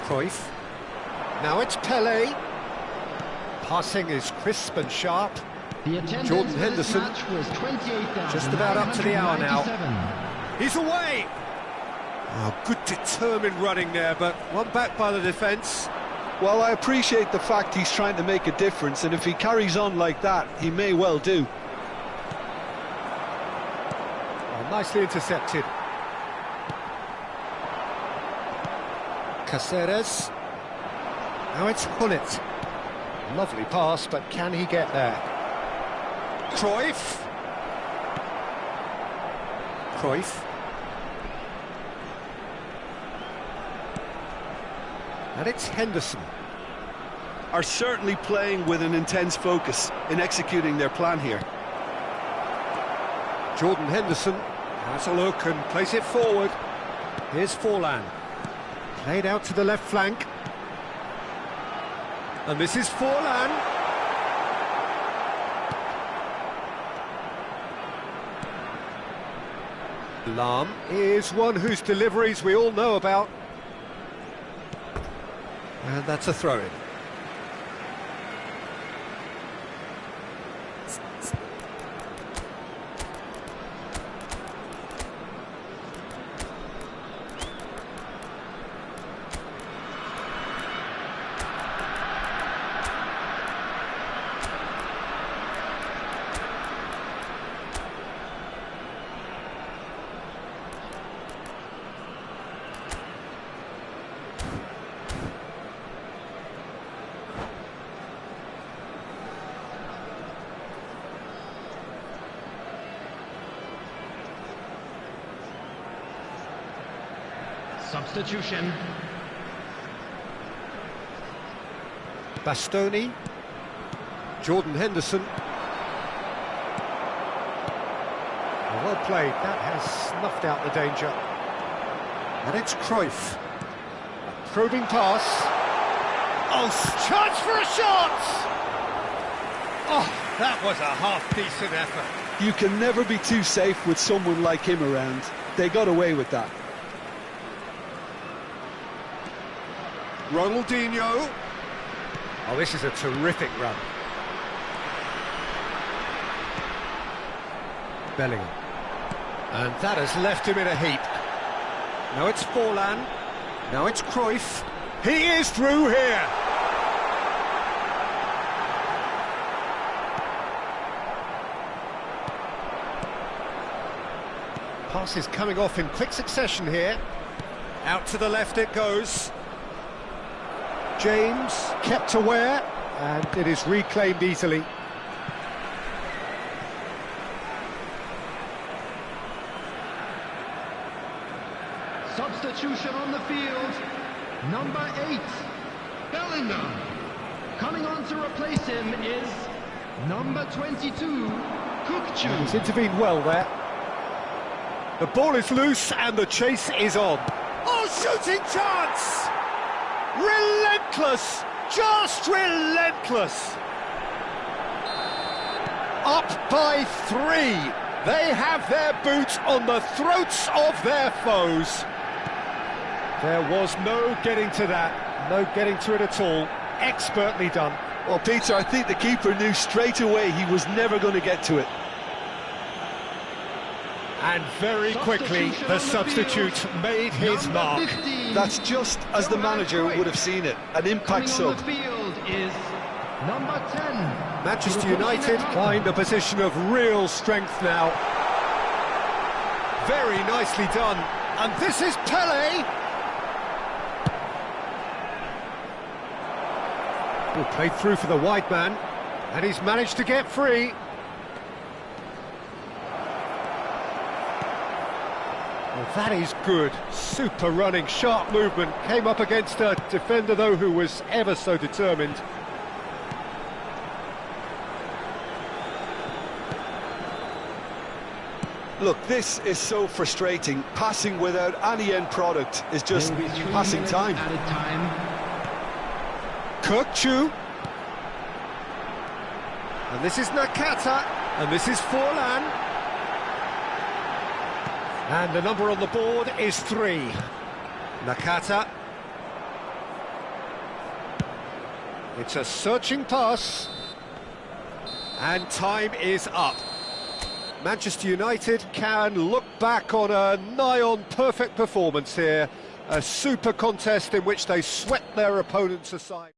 Cruyff. Now it's Pelé. Passing is crisp and sharp. Jordan Henderson. Just about up to the hour now. He's away. Oh, good determined running there, but one back by the defence. Well, I appreciate the fact he's trying to make a difference, and if he carries on like that, he may well do. Oh, nicely intercepted. Caceres. Now it's Hullet. Lovely pass, but can he get there? Cruyff. Cruyff. And it's Henderson. Are certainly playing with an intense focus in executing their plan here. Jordan Henderson has a look and plays it forward. Here's Forlan. Played out to the left flank. And this is Forlan. Lahm is one whose deliveries we all know about. And that's a throw-in. Substitution. Bastoni. Jordan Henderson. Well played, that has snuffed out the danger. And it's Cruyff. A probing pass. Oh, chance for a shot! Oh, that was a half-decent effort. You can never be too safe with someone like him around. They got away with that. Ronaldinho. Oh, this is a terrific run. Bellingham. And that has left him in a heap. Now it's Forlan. Now it's Cruyff. He is through here. Pass is coming off in quick succession here. Out to the left it goes. James kept aware, and it is reclaimed easily. Substitution on the field. Number 8, Bellingham. Coming on to replace him is number 22, Kukçu. He's intervened well there. The ball is loose and the chase is on. Oh, shooting chance! Relentless! Just relentless! Up by 3. They have their boots on the throats of their foes. There was no getting to that, no getting to it at all. Expertly done. Well, Peter, I think the keeper knew straight away he was never going to get to it. And very quickly, the substitute made his mark. That's just as the manager would have seen it, an impact sub. On the field is number 10. Manchester United find a position of real strength now. Very nicely done. And this is Pele. Ball played through for the wide man, and he's managed to get free. Well, that is good. Super running, sharp movement. Came up against a defender, though, who was ever so determined. Look, this is so frustrating. Passing without any end product is just passing time. Kukçu. And this is Nakata. And this is Forlan. And the number on the board is 3. Nakata. It's a searching pass. And time is up. Manchester United can look back on a nigh-on perfect performance here. A super contest in which they swept their opponents aside.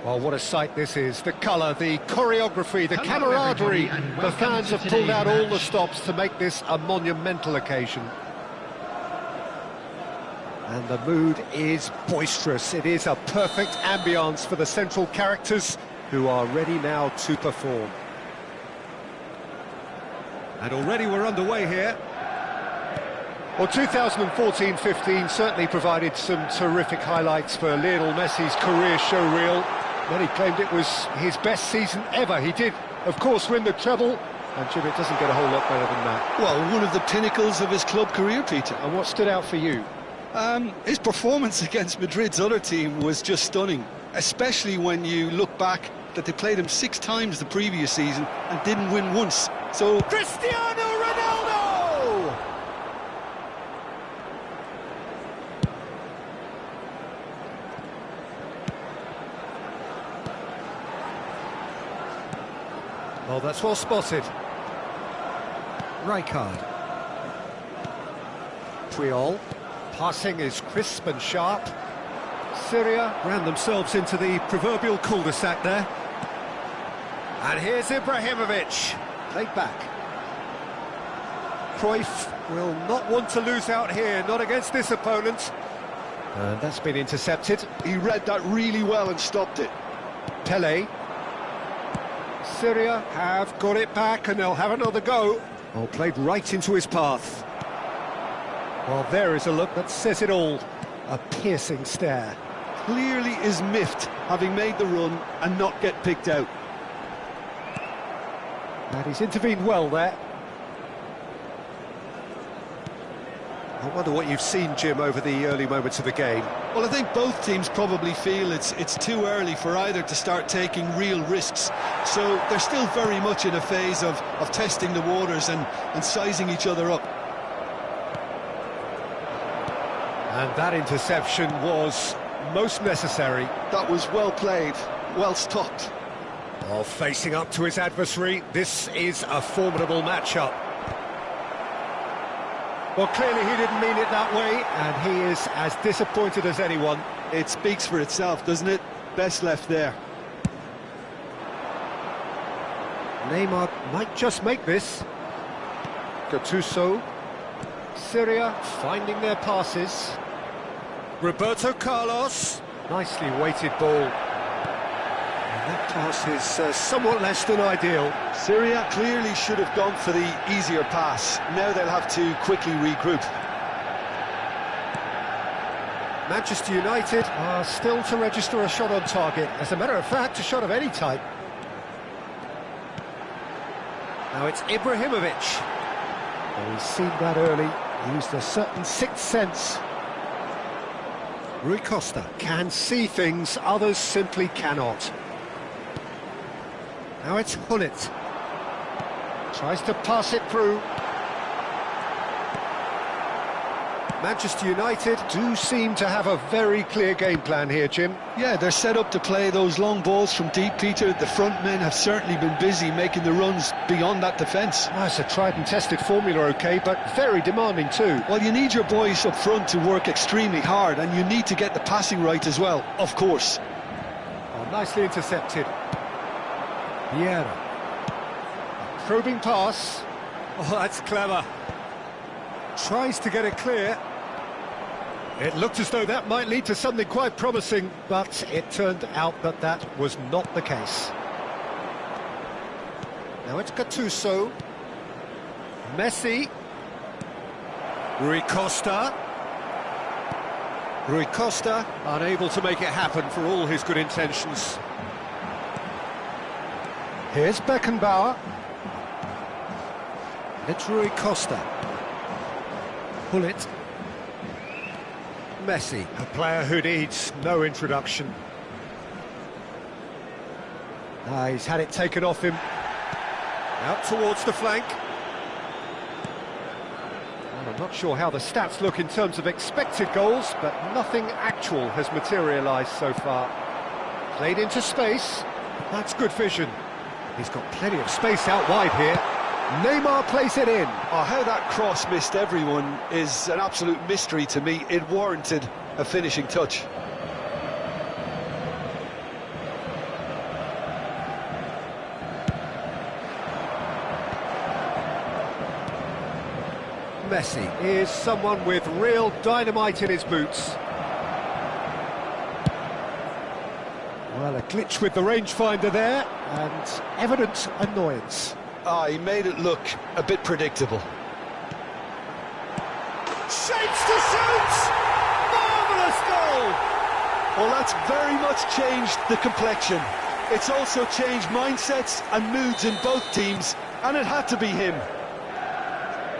Well, what a sight this is. The colour, the choreography, the Hello, camaraderie. everybody, and The welcome fans to have pulled today's out all the match. stops to make this a monumental occasion. And the mood is boisterous. It is a perfect ambience for the central characters who are ready now to perform. And already we're underway here. Well, 2014-15 certainly provided some terrific highlights for Lionel Messi's career showreel. Many claimed it was his best season ever. He did, of course, win the treble, and Jim, it doesn't get a whole lot better than that. Well, one of the pinnacles of his club career, Peter. And what stood out for you? His performance against Madrid's other team was just stunning, especially when you look back that they played him 6 times the previous season and didn't win once. So Cristiano Ronaldo! Oh, that's well spotted. Rijkaard. Puyol. Passing is crisp and sharp. Syria ran themselves into the proverbial cul-de-sac there. And here's Ibrahimovic. Played back. Cruyff will not want to lose out here, not against this opponent. And that's been intercepted. he read that really well and stopped it. Pele. Syria have got it back and they'll have another go. Oh, played right into his path. Well, there is a look that says it all. A piercing stare. Clearly is miffed, having made the run and not get picked out. And he's intervened well there. I wonder what you've seen, Jim, over the early moments of the game. Well, I think both teams probably feel it's too early for either to start taking real risks. So they're still very much in a phase of testing the waters and sizing each other up. And that interception was most necessary. That was well played, well stopped. Well, facing up to his adversary, this is a formidable matchup. Well, clearly he didn't mean it that way, and he is as disappointed as anyone. It speaks for itself, doesn't it? Best left there. Neymar might just make this. Gattuso. Syria finding their passes. Roberto Carlos. Nicely weighted ball. And that pass is somewhat less than ideal. Syria clearly should have gone for the easier pass. Now they'll have to quickly regroup. Manchester United are still to register a shot on target. As a matter of fact, a shot of any type. Now it's Ibrahimovic. Well, he's seen that early. Used a certain sixth sense. Rui Costa can see things others simply cannot. Now it's Hullet. Tries to pass it through. Manchester United do seem to have a very clear game plan here, Jim. Yeah, they're set up to play those long balls from deep, Peter. The front men have certainly been busy making the runs beyond that defence. Well, it's a tried and tested formula, OK, but very demanding too. Well, you need your boys up front to work extremely hard, and you need to get the passing right as well, of course. Oh, nicely intercepted. Vieira. Probing pass. Oh, that's clever. Tries to get it clear. It looked as though that might lead to something quite promising, but it turned out that that was not the case. Now it's Gattuso. Messi. Rui Costa. Rui Costa unable to make it happen for all his good intentions. Here's Beckenbauer. It's Rui Costa. Hullet. Messi, a player who needs no introduction. He's had it taken off him. Out towards the flank. Well, I'm not sure how the stats look in terms of expected goals, but nothing actual has materialised so far. Played into space. That's good vision. He's got plenty of space out wide here. Neymar plays it in. Oh, how that cross missed everyone is an absolute mystery to me. It warranted a finishing touch. Messi is someone with real dynamite in his boots. Well, a glitch with the rangefinder there, and evident annoyance. He made it look a bit predictable. Shapes to shoot! Marvellous goal! Well, that's very much changed the complexion. It's also changed mindsets and moods in both teams, and it had to be him.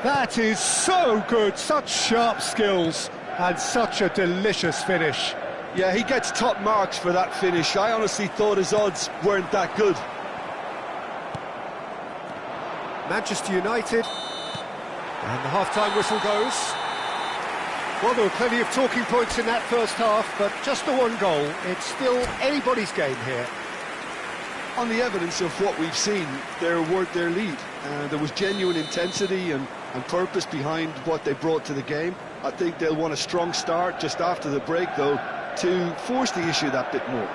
That is so good, such sharp skills, and such a delicious finish. Yeah, he gets top marks for that finish. I honestly thought his odds weren't that good. Manchester United, and the half-time whistle goes. Well, there were plenty of talking points in that first half, but just the one goal. It's still anybody's game here. On the evidence of what we've seen, they're worth their lead. There was genuine intensity and purpose behind what they brought to the game. I think they'll want a strong start just after the break, though, to force the issue that bit more.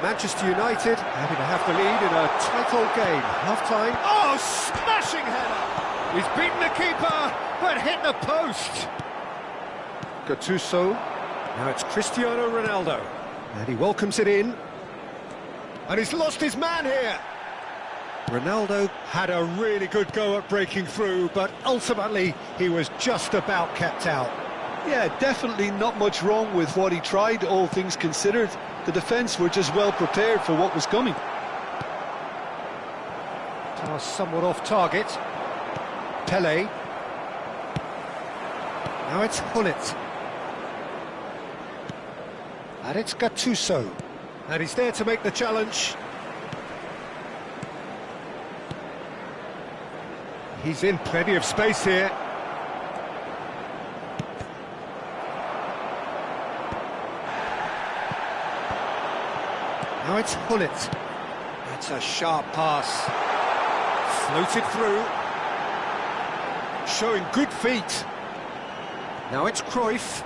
Manchester United happy to have the lead in a tight old game. Half-time. Oh, smashing header! He's beaten the keeper, but hit the post. Gattuso. Now it's Cristiano Ronaldo. And he welcomes it in. And he's lost his man here. Ronaldo had a really good go at breaking through, but ultimately he was just about kept out. Yeah, definitely not much wrong with what he tried, all things considered. The defence were just well prepared for what was coming. Pass somewhat off target. Pele. Now it's Hullet. And it's Gattuso. And he's there to make the challenge. He's in plenty of space here. Now it's Hullet. That's a sharp pass. Floated through. Showing good feet. Now it's Cruyff.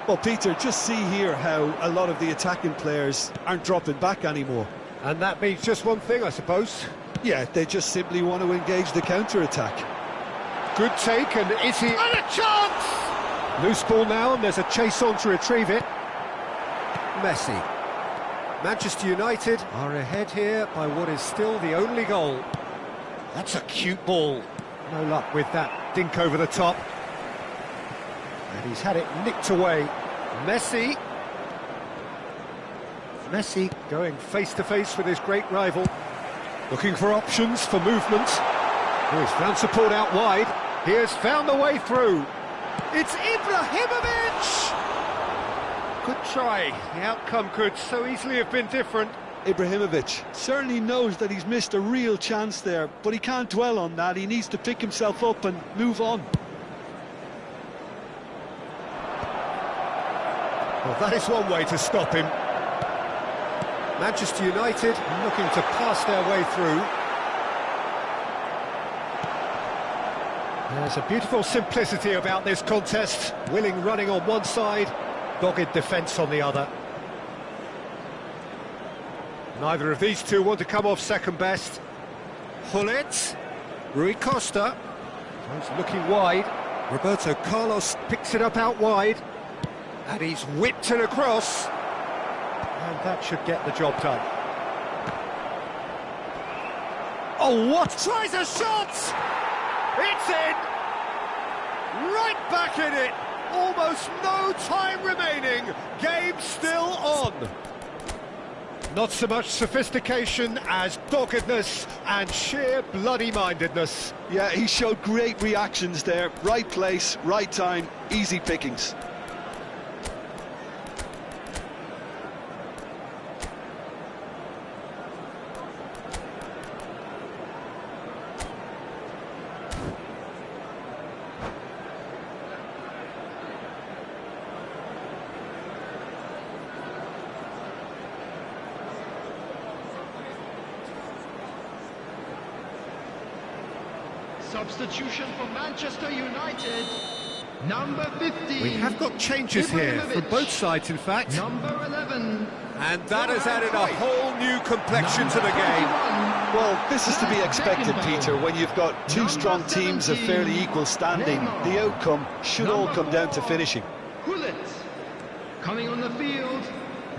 Well, Peter, just see here how a lot of the attacking players aren't dropping back anymore. And that means just one thing, I suppose. Yeah, they just simply want to engage the counter-attack. Good take, and is he... And a chance! Loose ball now, and there's a chase on to retrieve it. Messi. Manchester United are ahead here by what is still the only goal. That's a cute ball. No luck with that dink over the top. And he's had it nicked away. Messi. Messi going face-to-face with his great rival. Looking for options for movement. Oh, he's found support out wide. He has found the way through. It's Ibrahimovic! Good try. The outcome could so easily have been different. Ibrahimovic certainly knows that he's missed a real chance there, but he can't dwell on that. He needs to pick himself up and move on. Well, that is one way to stop him. Manchester United looking to pass their way through. There's a beautiful simplicity about this contest. Willing running on one side, dogged defence on the other. Neither of these two want to come off second best. Hullet, Rui Costa, he's looking wide. Roberto Carlos picks it up out wide. And he's whipped it across. And that should get the job done. Oh, what? Tries a shot! It's in! Right back in it! Almost no time remaining. Game still on. Not so much sophistication as doggedness and sheer bloody-mindedness. Yeah, he showed great reactions there. Right place, right time, easy pickings. Substitution for Manchester United, number 15. We have got changes here from both sides, in fact. Number 11. And that has added a whole new complexion to the game. Well, this is to be expected, Peter, when you've got two strong teams of fairly equal standing. The outcome should all come down to finishing. Hullet. Coming on the field,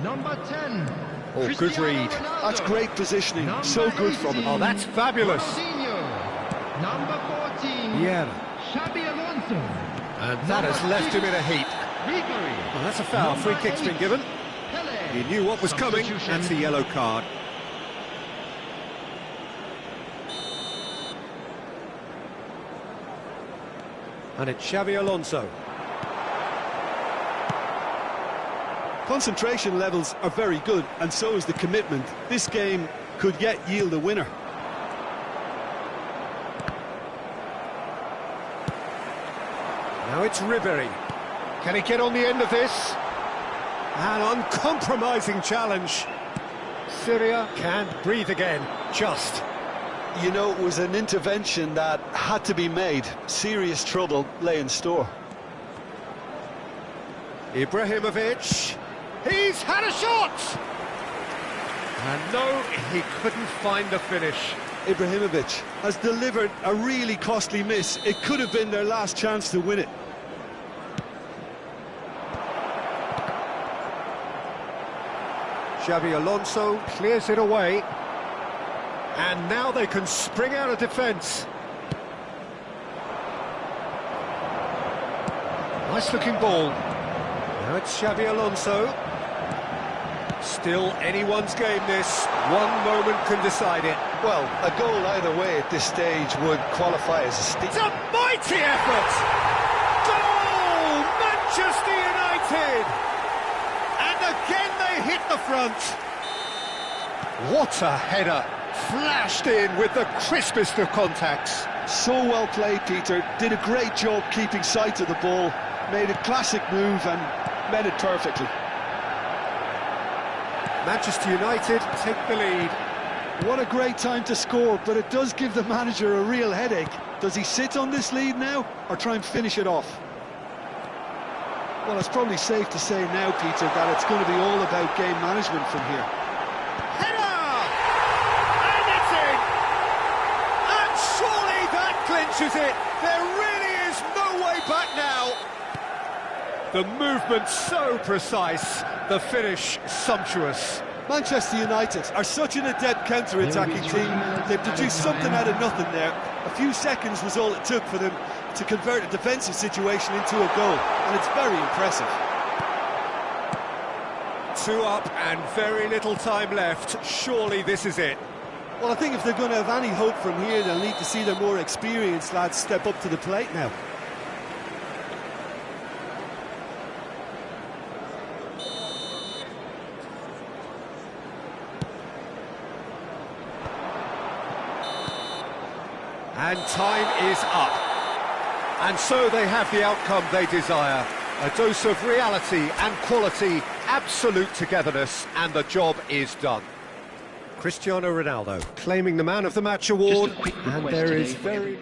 number 10. Oh, good Cristiano read. Ronaldo. That's great positioning, so good from him. Oh, that's fabulous. Ronaldinho. Number 14. Yeah. Xabi Alonso. And that has left him in a heap. Ribery. Well, that's a foul. Free kick's been given. Pele. He knew what was coming. Substitution. That's a yellow card. And it's Xabi Alonso. Concentration levels are very good, and so is the commitment. This game could yet yield a winner. Now it's Ribery. Can he get on the end of this? An uncompromising challenge. Syria can't breathe again. Just. You know, it was an intervention that had to be made. Serious trouble lay in store. Ibrahimovic. He's had a shot! And no, he couldn't find the finish. Ibrahimovic has delivered a really costly miss. It could have been their last chance to win it. Xabi Alonso clears it away. And now they can spring out of defence. Nice looking ball. Now it's Xabi Alonso. Still anyone's game this. One moment can decide it. Well, a goal either way at this stage would qualify as a steal. It's a mighty effort! Goal! Manchester United! And again they hit the front. What a header! Flashed in with the crispest of contacts. So well played, Peter. Did a great job keeping sight of the ball. Made a classic move and met it perfectly. Manchester United take the lead. What a great time to score, but it does give the manager a real headache. Does he sit on this lead now, or try and finish it off? Well, it's probably safe to say now, Peter, that it's going to be all about game management from here. Header! And it's in! And surely that clinches it! There really is no way back now! The movement so precise, the finish sumptuous. Manchester United are such an adept counter-attacking team. They've produced something out of nothing there. A few seconds was all it took for them to convert a defensive situation into a goal, and it's very impressive. 2 up and very little time left. Surely this is it. Well, I think if they're going to have any hope from here, they'll need to see their more experienced lads step up to the plate now. And time is up. And so they have the outcome they desire. A dose of reality and quality, absolute togetherness, and the job is done. Cristiano Ronaldo claiming the Man of the Match award, and there is very...